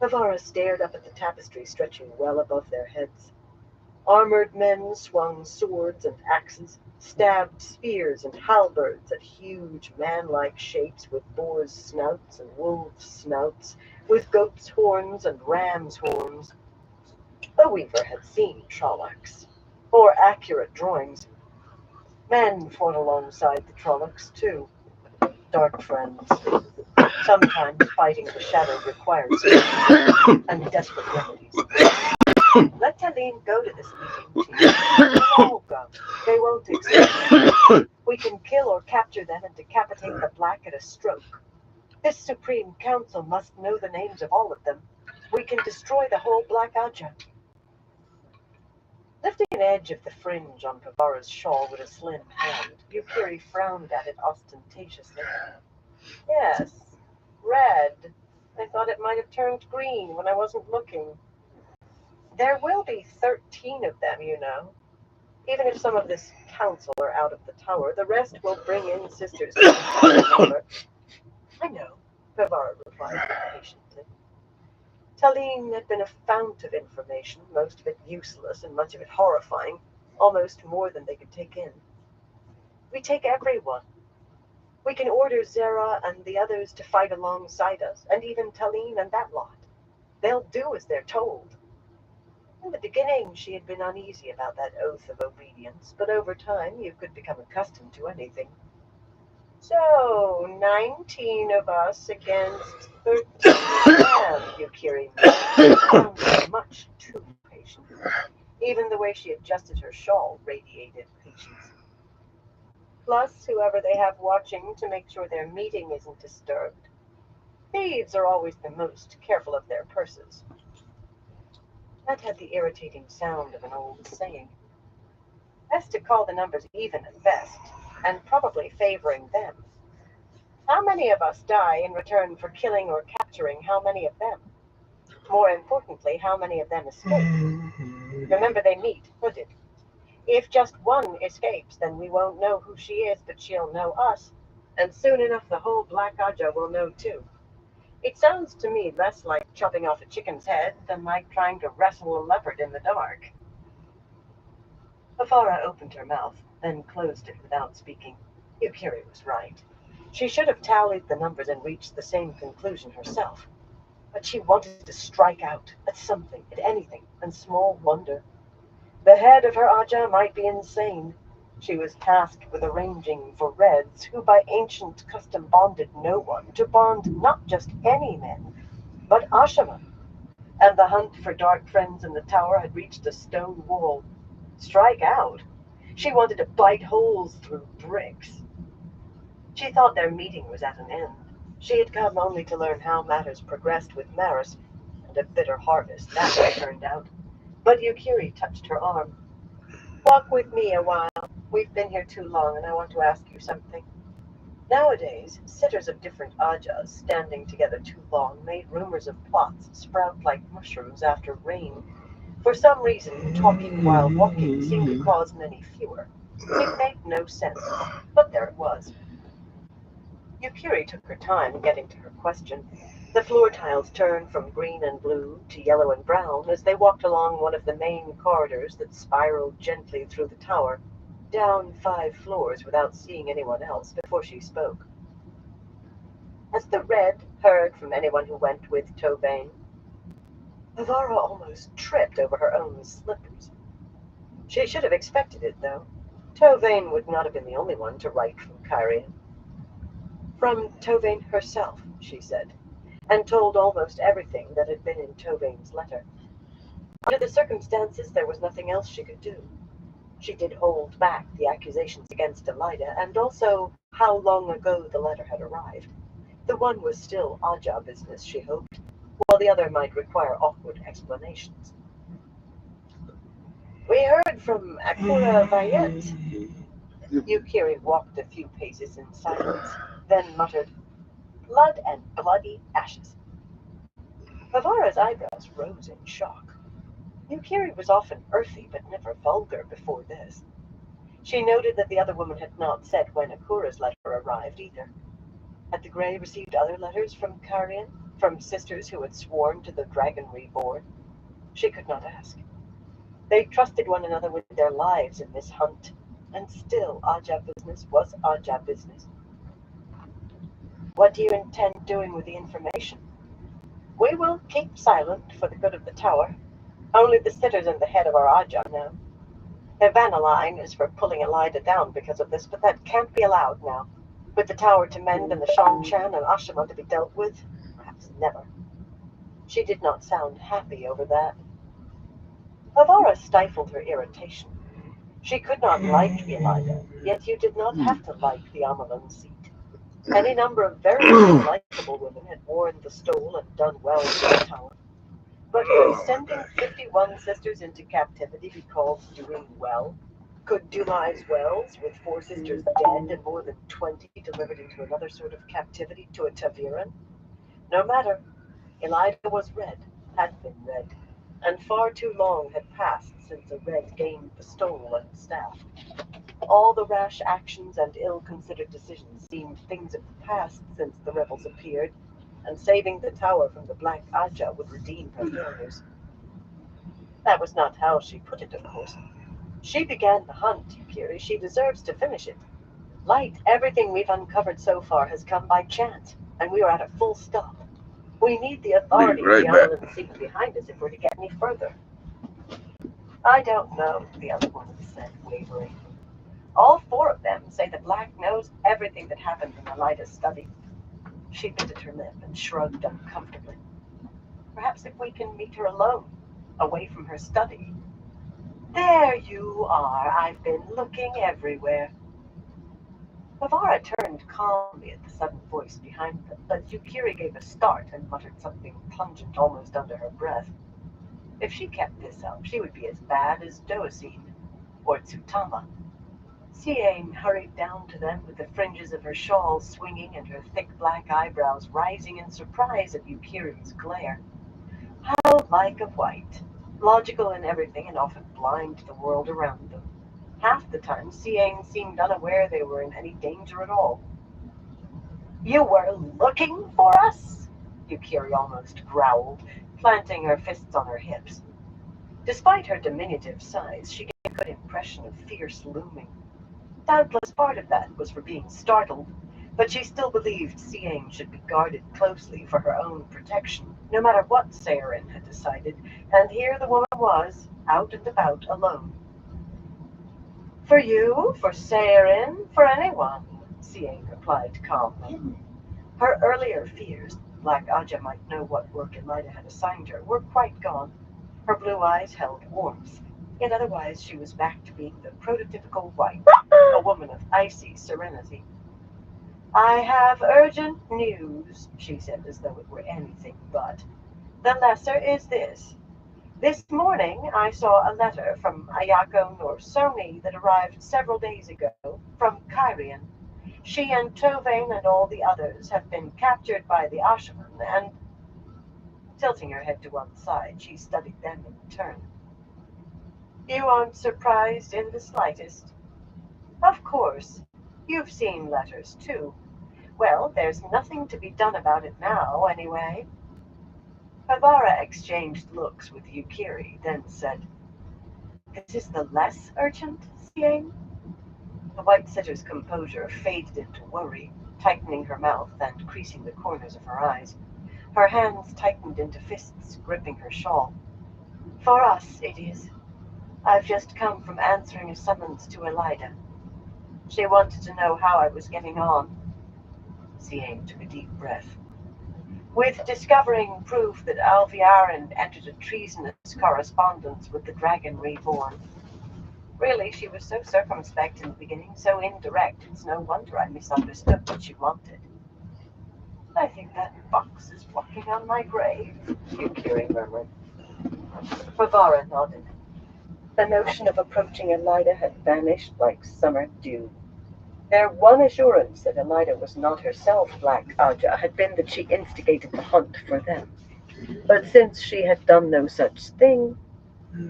Pavara stared up at the tapestry stretching well above their heads. Armored men swung swords and axes, stabbed spears and halberds at huge man-like shapes with boars' snouts and wolves' snouts, with goats' horns and rams' horns. The weaver had seen Trollocs, or accurate drawings. Men fought alongside the Trollocs, too. Dark friends. Sometimes fighting the shadow required skill and desperate remedies. Let Taline go to this meeting, Chief. We all go. They won't accept. We can kill or capture them and decapitate the Black at a stroke. This Supreme Council must know the names of all of them. We can destroy the whole Black Aja. Lifting an edge of the fringe on Pavara's shawl with a slim hand, Yukiri frowned at it ostentatiously. Yes, red. I thought it might have turned green when I wasn't looking. There will be 13 of them, you know. Even if some of this council are out of the tower, the rest will bring in sisters. I know, Pavara replied impatiently. Taline had been a fount of information, most of it useless and much of it horrifying, almost more than they could take in. We take everyone. We can order Zera and the others to fight alongside us, and even Taline and that lot. They'll do as they're told. In the beginning, she had been uneasy about that oath of obedience, but over time you could become accustomed to anything. So, 19 of us against 13 of them, Yukiri sounded much too patient. Even the way she adjusted her shawl radiated patience. Plus, whoever they have watching to make sure their meeting isn't disturbed. Thieves are always the most careful of their purses. That had the irritating sound of an old saying. Best to call the numbers even at best, and probably favoring them. How many of us die in return for killing or capturing how many of them? More importantly, how many of them escape? Remember, they meet hooded. If just one escapes, then we won't know who she is, but she'll know us. And soon enough, the whole Black Aja will know too. It sounds to me less like chopping off a chicken's head than like trying to wrestle a leopard in the dark. Pavara opened her mouth, then closed it without speaking. Yukiri was right. She should have tallied the numbers and reached the same conclusion herself. But she wanted to strike out at something, at anything, and small wonder. The head of her Aja might be insane. She was tasked with arranging for Reds, who by ancient custom bonded no one, to bond not just any men, but Ashaman. And the hunt for dark friends in the tower had reached a stone wall. Strike out? She wanted to bite holes through bricks. She thought their meeting was at an end. She had come only to learn how matters progressed with Maris, and a bitter harvest that had turned out. But Yukiri touched her arm. Walk with me a while. We've been here too long, and I want to ask you something. Nowadays, sitters of different Ajas standing together too long made rumors of plots sprout like mushrooms after rain. For some reason, talking while walking seemed to cause many fewer. It made no sense, but there it was. Yukiri took her time getting to her question. The floor tiles turned from green and blue to yellow and brown as they walked along one of the main corridors that spiraled gently through the tower, down 5 floors without seeing anyone else before she spoke. As the Red heard from anyone who went with Tovane, Pavara almost tripped over her own slippers. She should have expected it, though. Tovane would not have been the only one to write from Kyrian. From Tovane herself, she said, and told almost everything that had been in Tovane's letter. Under the circumstances, there was nothing else she could do. She did hold back the accusations against Elida, and also how long ago the letter had arrived. The one was still Aja business, she hoped, while the other might require awkward explanations. We heard from Akura Vayet. Yukiri walked a few paces in silence, then muttered, Blood and bloody ashes. Pavara's eyebrows rose in shock. Yukiri was often earthy, but never vulgar before this. She noted that the other woman had not said when Akura's letter arrived either. Had the Grey received other letters from Kyrian, from sisters who had sworn to the Dragon Reborn? She could not ask. They trusted one another with their lives in this hunt, and still Ajah business was Ajah business. What do you intend doing with the information? We will keep silent for the good of the tower. Only the sitters and the head of our Ajah know. Evanaline is for pulling Elida down because of this, but that can't be allowed now. With the tower to mend and the Shongshan and Ashima to be dealt with, perhaps never. She did not sound happy over that. Avara stifled her irritation. She could not like Elida, yet you did not have to like the Amalan seat. Any number of very likable women had worn the stole and done well in the tower. But could sending 51 sisters into captivity be called doing well? Could Dumai's Wells, with 4 sisters dead and more than 20 delivered into another sort of captivity to a Taviran? No matter. Elida was red, had been red, and far too long had passed since a red gained the stole and staff. All the rash actions and ill-considered decisions seemed things of the past since the rebels appeared, and saving the tower from the Black Ajah would redeem her failures. That was not how she put it, of course. She began the hunt, Yukiri. She deserves to finish it. Light, everything we've uncovered so far has come by chance, and we are at a full stop. We need the authority of the Amalan seat behind us if we're to get any further. I don't know, the other woman said, wavering. All 4 of them say that Black knows everything that happened in Elida's study. She bit at her lip and shrugged uncomfortably. Perhaps if we can meet her alone, away from her study. There you are. I've been looking everywhere. Avara turned calmly at the sudden voice behind them, but Yukiri gave a start and muttered something pungent almost under her breath. If she kept this up, she would be as bad as Doacine or Tsutama. Siain hurried down to them with the fringes of her shawl swinging and her thick black eyebrows rising in surprise at Yukiri's glare. How like a white, logical in everything and often blind to the world around them. Half the time, Siain seemed unaware they were in any danger at all. You were looking for us? Yukiri almost growled, planting her fists on her hips. Despite her diminutive size, she gave a good impression of fierce looming. Doubtless part of that was for being startled, but she still believed Siain should be guarded closely for her own protection, no matter what Sarin had decided, and here the woman was, out and about, alone. For you, for Sarin, for anyone, Siain replied calmly. Her earlier fears, Black Ajah might know what work Elida had assigned her, were quite gone. Her blue eyes held warmth, yet otherwise she was back to being the prototypical white, a woman of icy serenity. I have urgent news, she said as though it were anything but. The lesser is this. This morning I saw a letter from Ayako Norsoni that arrived several days ago from Kyrian. She and Tovain and all the others have been captured by the Ashaman, and, tilting her head to one side, she studied them in turn. You aren't surprised in the slightest. Of course. You've seen letters, too. Well, there's nothing to be done about it now, anyway. Avara exchanged looks with Yukiri, then said, This is the less urgent, Siain? The white sitter's composure faded into worry, tightening her mouth and creasing the corners of her eyes. Her hands tightened into fists, gripping her shawl. For us, it is. I've just come from answering a summons to Elida. She wanted to know how I was getting on. Siain took a deep breath. With discovering proof that Alviarin entered a treasonous correspondence with the Dragon Reborn. Really, she was so circumspect in the beginning, so indirect, it's no wonder I misunderstood what she wanted. I think that fox is walking on my grave, Yukiri murmured. Avara nodded. The notion of approaching Elida had vanished like summer dew. Their one assurance that Elida was not herself Black Ajah had been that she instigated the hunt for them. But since she had done no such thing,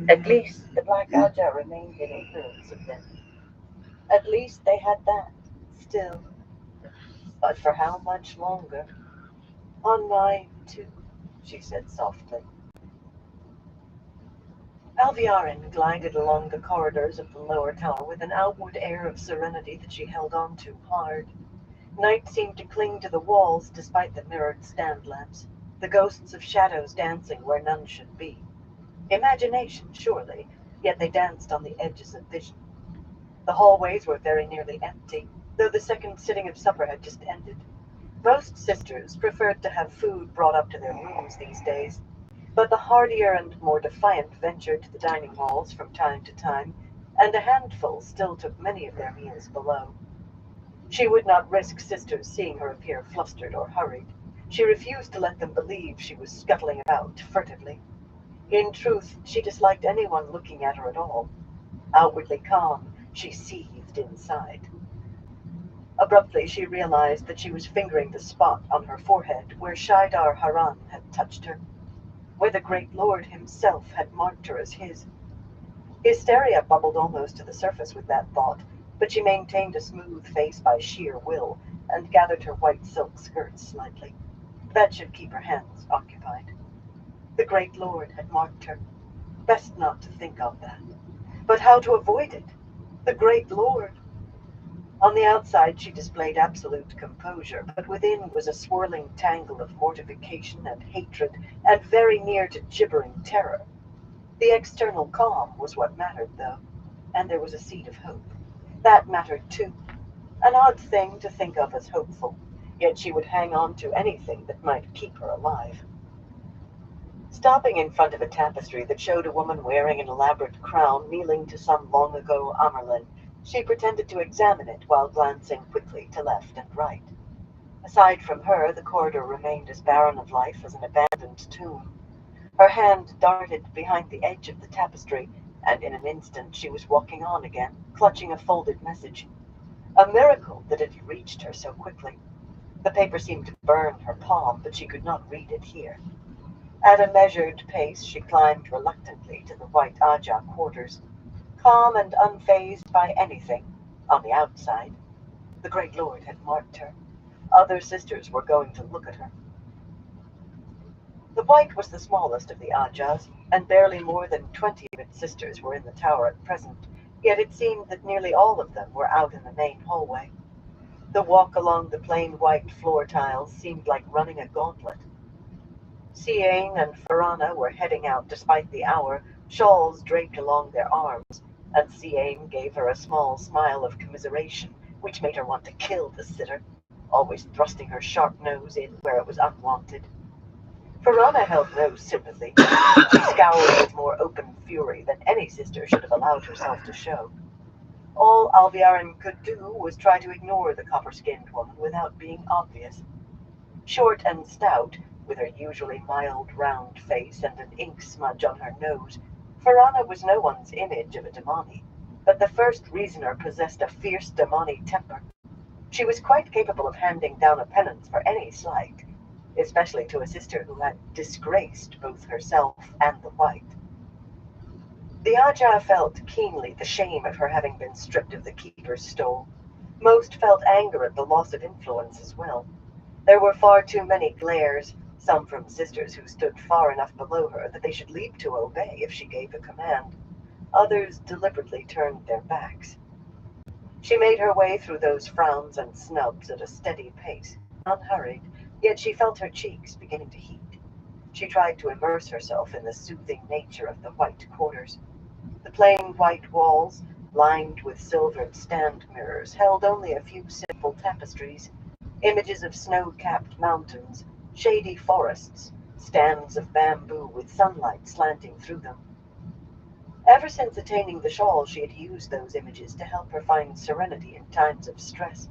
at least the Black Ajah remained in ignorance of them. At least they had that, still. But for how much longer? On mine, too, she said softly. Alviarin glided along the corridors of the lower tower with an outward air of serenity that she held on to hard. Night seemed to cling to the walls despite the mirrored stand lamps, the ghosts of shadows dancing where none should be. Imagination, surely, yet they danced on the edges of vision. The hallways were very nearly empty, though the second sitting of supper had just ended. Most sisters preferred to have food brought up to their rooms these days, but the hardier and more defiant ventured to the dining halls from time to time, and a handful still took many of their meals below. She would not risk sisters seeing her appear flustered or hurried. She refused to let them believe she was scuttling about furtively. In truth, she disliked anyone looking at her at all. Outwardly calm, she seethed inside. Abruptly, she realized that she was fingering the spot on her forehead where Shaidar Haran had touched her, where the great lord himself had marked her as his. Hysteria bubbled almost to the surface with that thought, but she maintained a smooth face by sheer will and gathered her white silk skirts slightly. That should keep her hands occupied. The great lord had marked her. Best not to think of that. But how to avoid it? The great lord! On the outside she displayed absolute composure, but within was a swirling tangle of mortification and hatred, and very near to gibbering terror. The external calm was what mattered, though, and there was a seed of hope. That mattered, too. An odd thing to think of as hopeful, yet she would hang on to anything that might keep her alive. Stopping in front of a tapestry that showed a woman wearing an elaborate crown kneeling to some long-ago Amerlin, she pretended to examine it while glancing quickly to left and right. Aside from her, the corridor remained as barren of life as an abandoned tomb. Her hand darted behind the edge of the tapestry, and in an instant she was walking on again, clutching a folded message. A miracle that it had reached her so quickly. The paper seemed to burn her palm, but she could not read it here. At a measured pace, she climbed reluctantly to the White Aja quarters, calm and unfazed by anything on the outside. The great lord had marked her. Other sisters were going to look at her. The White was the smallest of the Ajas, and barely more than 20 of its sisters were in the tower at present, yet it seemed that nearly all of them were out in the main hallway. The walk along the plain white floor tiles seemed like running a gauntlet. Siain and Farana were heading out despite the hour, shawls draped along their arms, and Siain gave her a small smile of commiseration, which made her want to kill the sitter, always thrusting her sharp nose in where it was unwanted. Farana held no sympathy. She scowled with more open fury than any sister should have allowed herself to show. All Alviarin could do was try to ignore the copper-skinned woman without being obvious. Short and stout, with her usually mild round face and an ink smudge on her nose, Farana was no one's image of a demoni, but the first reasoner possessed a fierce demoni temper. She was quite capable of handing down a penance for any slight, especially to a sister who had disgraced both herself and the White. The Aja felt keenly the shame of her having been stripped of the keeper's stole. Most felt anger at the loss of influence as well. There were far too many glares, some from sisters who stood far enough below her that they should leap to obey if she gave a command. Others deliberately turned their backs. She made her way through those frowns and snubs at a steady pace, unhurried, yet she felt her cheeks beginning to heat. She tried to immerse herself in the soothing nature of the white quarters. The plain white walls, lined with silvered stand mirrors, held only a few simple tapestries, images of snow-capped mountains, shady forests, stands of bamboo with sunlight slanting through them. Ever since attaining the shawl, she had used those images to help her find serenity in times of stress.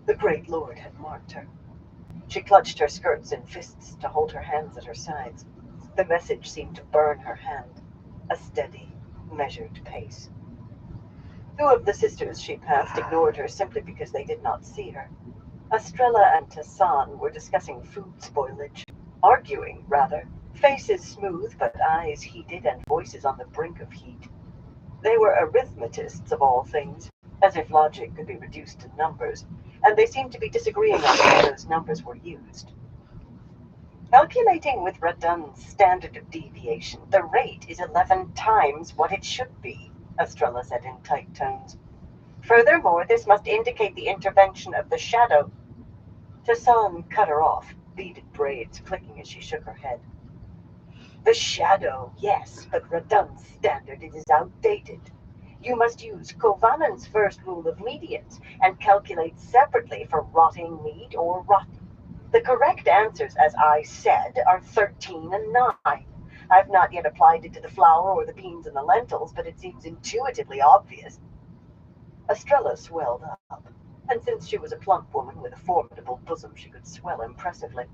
The great lord had marked her. She clutched her skirts in fists to hold her hands at her sides. The message seemed to burn her hand. A steady, measured pace. Two of the sisters she passed ignored her simply because they did not see her. Estrella and Tassan were discussing food spoilage, arguing, rather, faces smooth but eyes heated and voices on the brink of heat. They were arithmetists of all things, as if logic could be reduced to numbers, and they seemed to be disagreeing on how those numbers were used. Calculating with Radun's standard of deviation, the rate is 11 times what it should be, Estrella said in tight tones. Furthermore, this must indicate the intervention of the shadow. Tassan cut her off, beaded braids clicking as she shook her head. The shadow, yes, but Radun's standard is outdated. You must use Kovanen's first rule of medians and calculate separately for rotting meat or rotten. The correct answers, as I said, are 13 and 9. I've not yet applied it to the flour or the beans and the lentils, but it seems intuitively obvious. Estrella swelled up, and since she was a plump woman with a formidable bosom, she could swell impressively.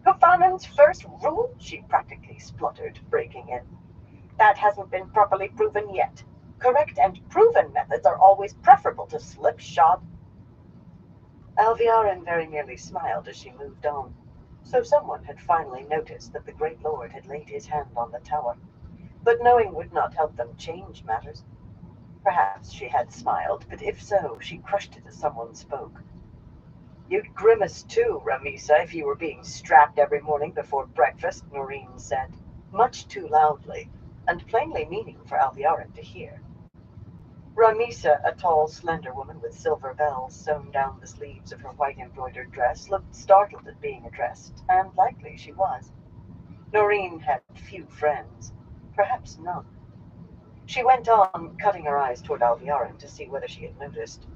Kovanen's first rule? She practically spluttered, breaking in. That hasn't been properly proven yet. Correct and proven methods are always preferable to slipshod. Alviarin very nearly smiled as she moved on. So someone had finally noticed that the great lord had laid his hand on the tower. But knowing would not help them change matters. Perhaps she had smiled, but if so, she crushed it as someone spoke. You'd grimace too, Ramisa, if you were being strapped every morning before breakfast, Noreen said, much too loudly, and plainly meaning for Alviarin to hear. Ramisa, a tall, slender woman with silver bells sewn down the sleeves of her white embroidered dress, looked startled at being addressed, and likely she was. Noreen had few friends, perhaps none. She went on, cutting her eyes toward Alviarin to see whether she had noticed.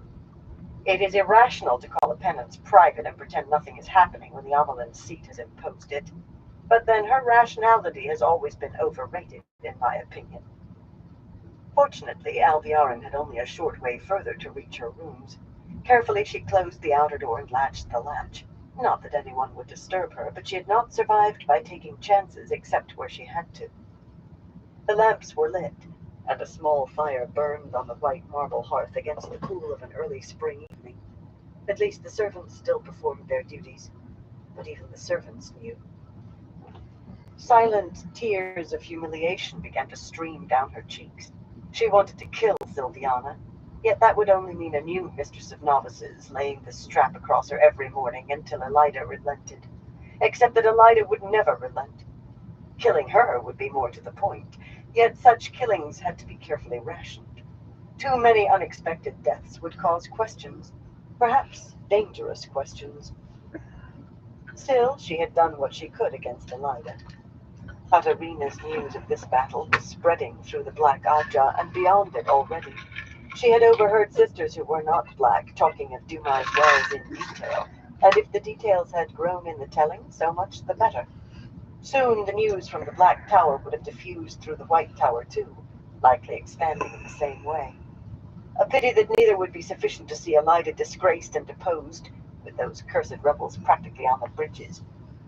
It is irrational to call a penance private and pretend nothing is happening when the Amelin seat has imposed it. But then her rationality has always been overrated, in my opinion. Fortunately, Alviarin had only a short way further to reach her rooms. Carefully she closed the outer door and latched the latch. Not that anyone would disturb her, but she had not survived by taking chances except where she had to. The lamps were lit, and a small fire burned on the white marble hearth against the cool of an early spring evening. At least the servants still performed their duties, but even the servants knew. Silent tears of humiliation began to stream down her cheeks. She wanted to kill Silviana, yet that would only mean a new mistress of novices laying the strap across her every morning until Elida relented. Except that Elida would never relent. Killing her would be more to the point, yet such killings had to be carefully rationed. Too many unexpected deaths would cause questions, perhaps dangerous questions. Still, she had done what she could against Elida. Katarina's news of this battle was spreading through the Black Aja and beyond it already. She had overheard sisters who were not black talking of Dumai's wells in detail, and if the details had grown in the telling, so much the better. Soon the news from the Black Tower would have diffused through the White Tower too, likely expanding in the same way. A pity that neither would be sufficient to see Elida disgraced and deposed, with those cursed rebels practically on the bridges.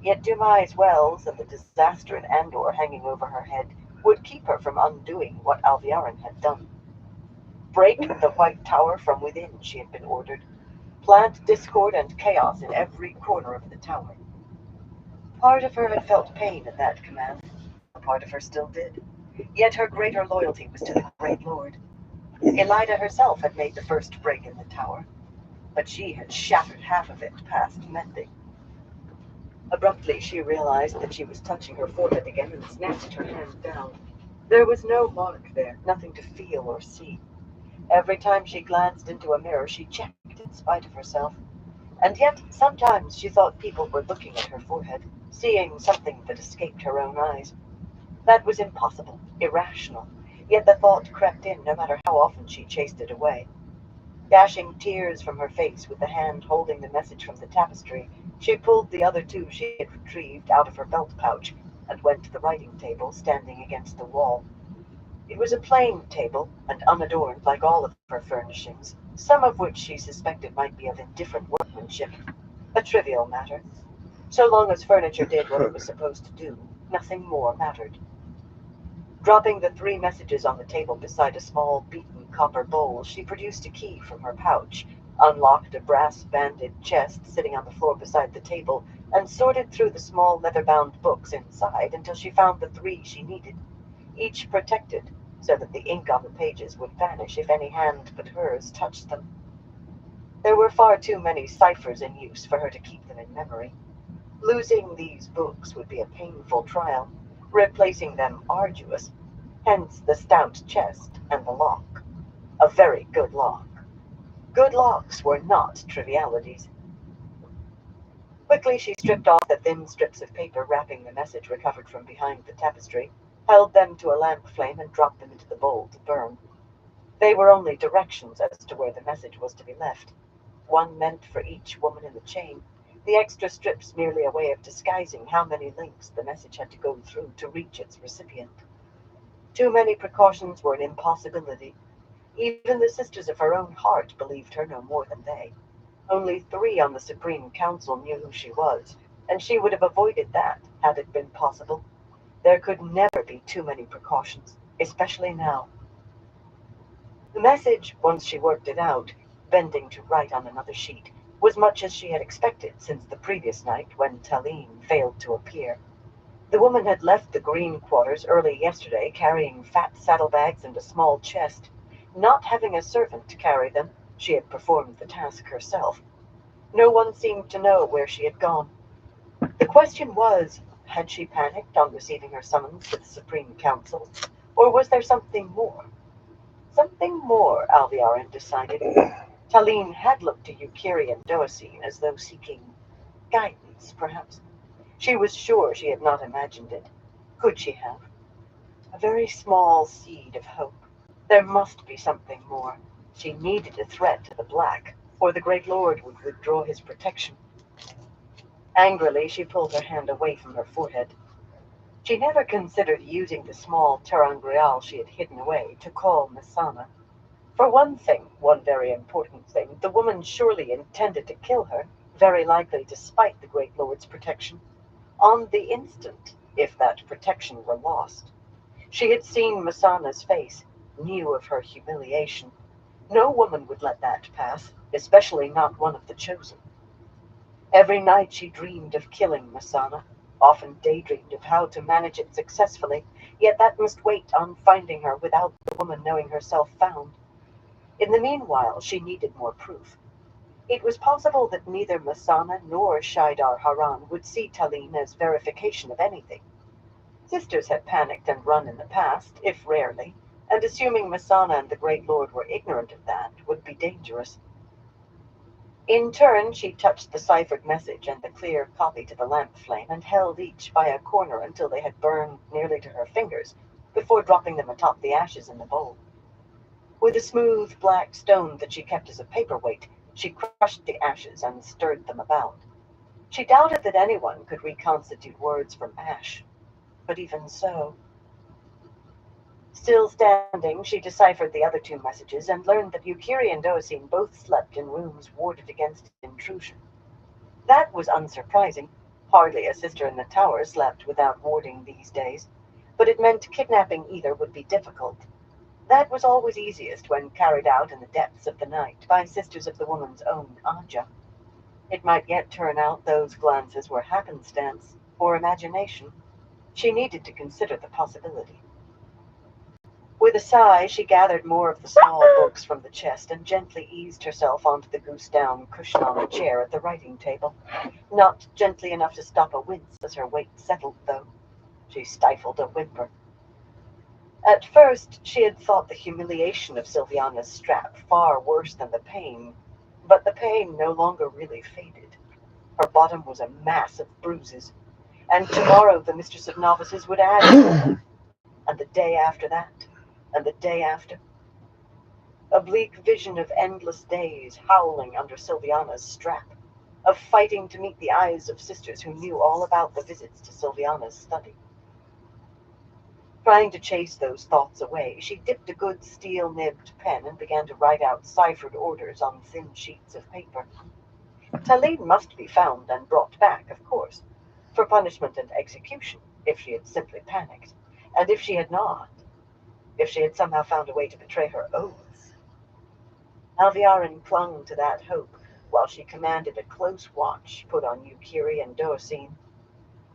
Yet Dumai's wells and the disaster in Andor hanging over her head would keep her from undoing what Alviarin had done. Break the White Tower from within, she had been ordered. Plant discord and chaos in every corner of the tower. Part of her had felt pain at that command. A part of her still did. Yet her greater loyalty was to the great lord. Elida herself had made the first break in the tower, but she had shattered half of it past mending. Abruptly, she realized that she was touching her forehead again and snatched her hand down. There was no mark there, nothing to feel or see. Every time she glanced into a mirror, she checked in spite of herself. And yet, sometimes she thought people were looking at her forehead, seeing something that escaped her own eyes. That was impossible, irrational, yet the thought crept in no matter how often she chased it away. Dashing tears from her face with the hand holding the message from the tapestry, she pulled the other two she had retrieved out of her belt pouch and went to the writing table standing against the wall. It was a plain table and unadorned like all of her furnishings, some of which she suspected might be of indifferent workmanship. A trivial matter. So long as furniture did what it was supposed to do, nothing more mattered. Dropping the 3 messages on the table beside a small, beaten copper bowl, she produced a key from her pouch, unlocked a brass-banded chest sitting on the floor beside the table, and sorted through the small leather-bound books inside until she found the 3 she needed, each protected so that the ink on the pages would vanish if any hand but hers touched them. There were far too many ciphers in use for her to keep them in memory. Losing these books would be a painful trial, replacing them arduous, hence the stout chest and the lock. A very good lock. Good locks were not trivialities. Quickly she stripped off the thin strips of paper wrapping the message recovered from behind the tapestry, held them to a lamp flame, and dropped them into the bowl to burn. They were only directions as to where the message was to be left. One meant for each woman in the chain, the extra strips merely a way of disguising how many links the message had to go through to reach its recipient. Too many precautions were an impossibility. Even the sisters of her own heart believed her no more than they. Only 3 on the Supreme Council knew who she was, and she would have avoided that had it been possible. There could never be too many precautions, especially now. The message, once she worked it out, bending to write on another sheet, was much as she had expected since the previous night when Talene failed to appear. The woman had left the green quarters early yesterday, carrying fat saddlebags and a small chest. Not having a servant to carry them, she had performed the task herself. No one seemed to know where she had gone. The question was, had she panicked on receiving her summons to the Supreme Council, or was there something more? Something more, Alviarin decided. Talene had looked to Yukiri and Doacine as though seeking guidance, perhaps. She was sure she had not imagined it. Could she have? A very small seed of hope. There must be something more. She needed a threat to the Black, or the Great Lord would withdraw his protection. Angrily, she pulled her hand away from her forehead. She never considered using the small terangrial she had hidden away to call Masana. For one thing, one very important thing, the woman surely intended to kill her, very likely despite the Great Lord's protection. On the instant, if that protection were lost. She had seen Masana's face, knew of her humiliation. No woman would let that pass, especially not one of the chosen. Every night she dreamed of killing Masana, often daydreamed of how to manage it successfully, yet that must wait on finding her without the woman knowing herself found. In the meanwhile, she needed more proof. It was possible that neither Masana nor Shaidar Haran would see Talene as verification of anything. Sisters had panicked and run in the past, if rarely, and assuming Masana and the Great Lord were ignorant of that would be dangerous. In turn, she touched the ciphered message and the clear copy to the lamp flame, and held each by a corner until they had burned nearly to her fingers, before dropping them atop the ashes in the bowl. With a smooth black stone that she kept as a paperweight, she crushed the ashes and stirred them about. She doubted that anyone could reconstitute words from ash, but even so. Still standing, she deciphered the other 2 messages and learned that Yukiri and Doacine both slept in rooms warded against intrusion. That was unsurprising. Hardly a sister in the tower slept without warding these days, but it meant kidnapping either would be difficult. That was always easiest when carried out in the depths of the night by sisters of the woman's own Aja. It might yet turn out those glances were happenstance or imagination. She needed to consider the possibility. With a sigh, she gathered more of the small books from the chest and gently eased herself onto the goose-down cushion on the chair at the writing table. Not gently enough to stop a wince as her weight settled, though. She stifled a whimper. At first, she had thought the humiliation of Sylviana's strap far worse than the pain, but the pain no longer really faded. Her bottom was a mass of bruises, and tomorrow the Mistress of Novices would add to them, and the day after that, and the day after. A bleak vision of endless days howling under Sylviana's strap, of fighting to meet the eyes of sisters who knew all about the visits to Sylviana's study. Trying to chase those thoughts away, she dipped a good steel-nibbed pen and began to write out ciphered orders on thin sheets of paper. Talene must be found and brought back, of course, for punishment and execution, if she had simply panicked, and if she had not, if she had somehow found a way to betray her oaths. Alviarin clung to that hope while she commanded a close watch put on Yukiri and Doacine.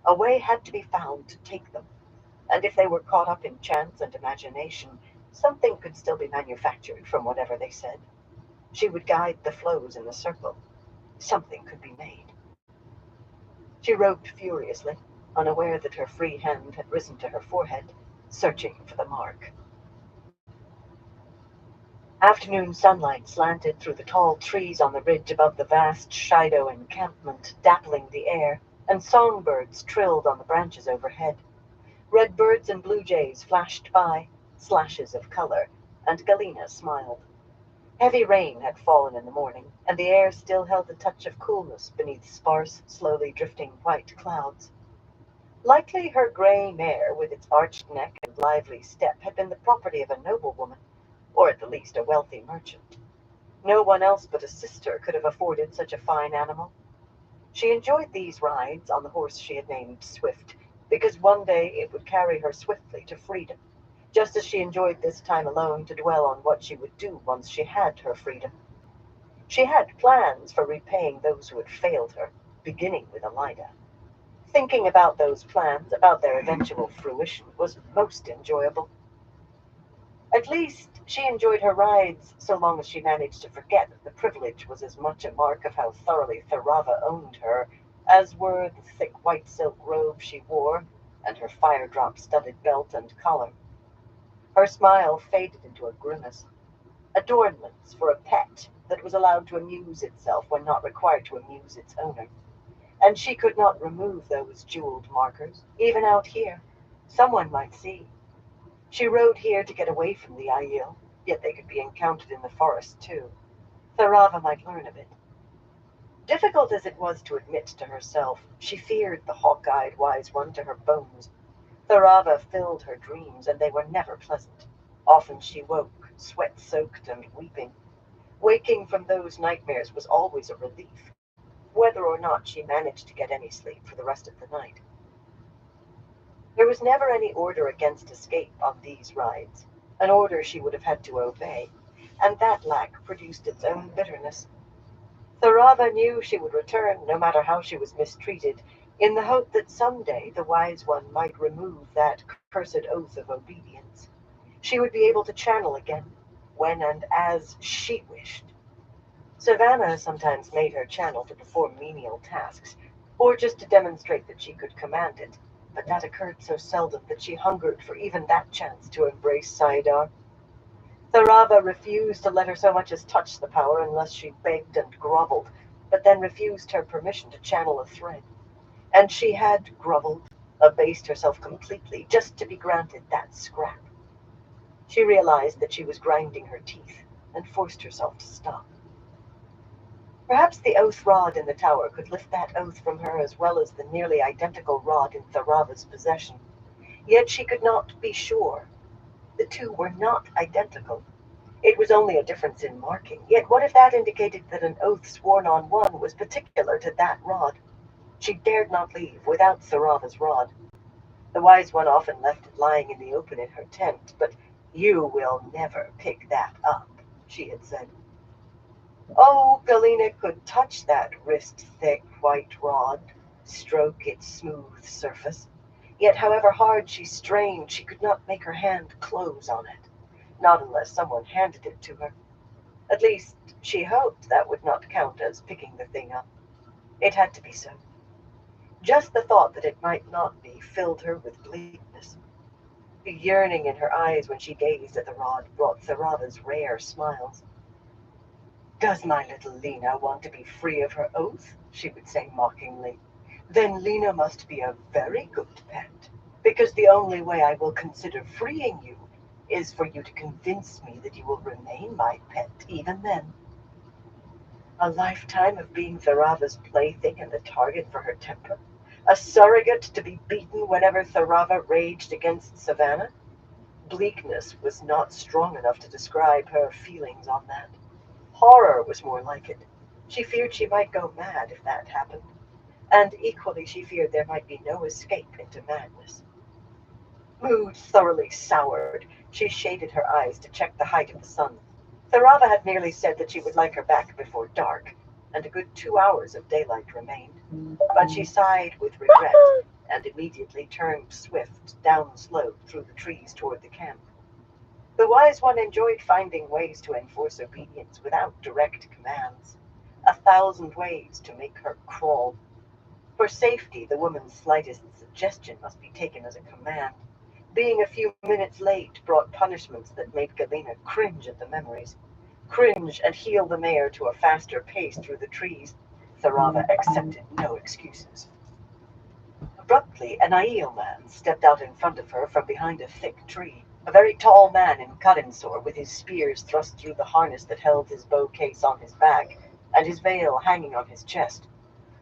A way had to be found to take them, and if they were caught up in chance and imagination, something could still be manufactured from whatever they said. She would guide the flows in the circle. Something could be made. She roped furiously, unaware that her free hand had risen to her forehead, searching for the mark. Afternoon sunlight slanted through the tall trees on the ridge above the vast Shido encampment, dappling the air, and songbirds trilled on the branches overhead. Redbirds and blue jays flashed by, slashes of color, and Galena smiled. Heavy rain had fallen in the morning, and the air still held a touch of coolness beneath sparse, slowly drifting white clouds. Likely her gray mare, with its arched neck and lively step, had been the property of a noblewoman, or at the least a wealthy merchant. No one else but a sister could have afforded such a fine animal. She enjoyed these rides on the horse she had named Swift, because one day it would carry her swiftly to freedom, just as she enjoyed this time alone to dwell on what she would do once she had her freedom. She had plans for repaying those who had failed her, beginning with Elida. Thinking about those plans, about their eventual fruition, was most enjoyable. At least she enjoyed her rides so long as she managed to forget that the privilege was as much a mark of how thoroughly Tharava owned her as were the thick white silk robe she wore and her fire-drop-studded belt and collar. Her smile faded into a grimace. Adornments for a pet that was allowed to amuse itself when not required to amuse its owner. And she could not remove those jeweled markers, even out here. Someone might see. She rode here to get away from the Aiel, yet they could be encountered in the forest too. Tharava might learn of it. Difficult as it was to admit to herself, she feared the hawk-eyed wise one to her bones. Tharava filled her dreams, and they were never pleasant. Often she woke, sweat-soaked and weeping. Waking from those nightmares was always a relief, whether or not she managed to get any sleep for the rest of the night. There was never any order against escape on these rides, an order she would have had to obey, and that lack produced its own bitterness. Tharava knew she would return, no matter how she was mistreated, in the hope that someday the Wise One might remove that cursed oath of obedience. She would be able to channel again, when and as she wished. Savannah sometimes made her channel to perform menial tasks, or just to demonstrate that she could command it, but that occurred so seldom that she hungered for even that chance to embrace Saidar. Tharava refused to let her so much as touch the power unless she begged and groveled, but then refused her permission to channel a thread. And she had groveled, abased herself completely, just to be granted that scrap. She realized that she was grinding her teeth, and forced herself to stop. Perhaps the oath rod in the tower could lift that oath from her as well as the nearly identical rod in Tharava's possession. Yet she could not be sure. The two were not identical. It was only a difference in marking. Yet what if that indicated that an oath sworn on one was particular to that rod? She dared not leave without Tharava's rod. The Wise One often left it lying in the open in her tent, but "You will never pick that up," she had said. Oh, Galena could touch that wrist-thick white rod, stroke its smooth surface. Yet however hard she strained, she could not make her hand close on it, not unless someone handed it to her. At least, she hoped that would not count as picking the thing up. It had to be so. Just the thought that it might not be filled her with bleakness. The yearning in her eyes when she gazed at the rod brought Tharava's rare smiles. "Does my little Lena want to be free of her oath?" she would say mockingly. "Then Lena must be a very good pet, because the only way I will consider freeing you is for you to convince me that you will remain my pet even then." A lifetime of being Tharava's plaything and the target for her temper? A surrogate to be beaten whenever Tharava raged against Savannah? Bleakness was not strong enough to describe her feelings on that. Horror was more like it. She feared she might go mad if that happened. And equally she feared there might be no escape into madness. Mood thoroughly soured, she shaded her eyes to check the height of the sun. Tharava had merely said that she would like her back before dark, and a good 2 hours of daylight remained. But she sighed with regret, and immediately turned Swift down slope through the trees toward the camp. The Wise One enjoyed finding ways to enforce obedience without direct commands. 1,000 ways to make her crawl. For safety, the woman's slightest suggestion must be taken as a command. Being a few minutes late brought punishments that made Galena cringe at the memories. Cringe and heel the mare to a faster pace through the trees. Tharava accepted no excuses. Abruptly, an Aiel man stepped out in front of her from behind a thick tree. A very tall man in Kadinsor, with his spears thrust through the harness that held his bow case on his back, and his veil hanging on his chest.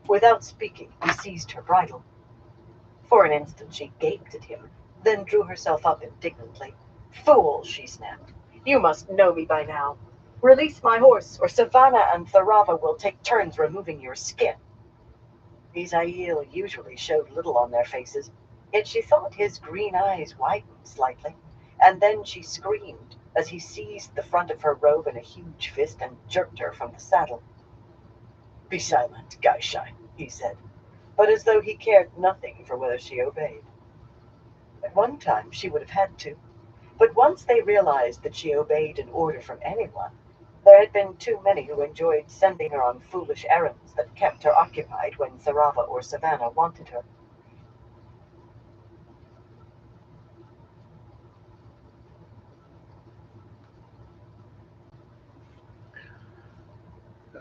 Without speaking, he seized her bridle. For an instant she gaped at him, then drew herself up indignantly. "Fool!" she snapped. "You must know me by now. Release my horse, or Savannah and Tharava will take turns removing your skin." These Aiel usually showed little on their faces, yet she thought his green eyes widened slightly, and then she screamed as he seized the front of her robe in a huge fist and jerked her from the saddle. "Be silent, Gaishai," he said, but as though he cared nothing for whether she obeyed. At one time she would have had to, but once they realized that she obeyed an order from anyone, there had been too many who enjoyed sending her on foolish errands that kept her occupied when Tharava or Savannah wanted her.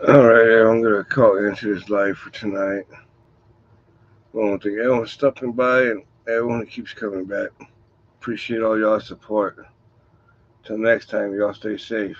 Alright, I'm going to call into this live for tonight. I want to thank everyone stopping by and everyone who keeps coming back. Appreciate all y'all's support. Till next time, y'all stay safe.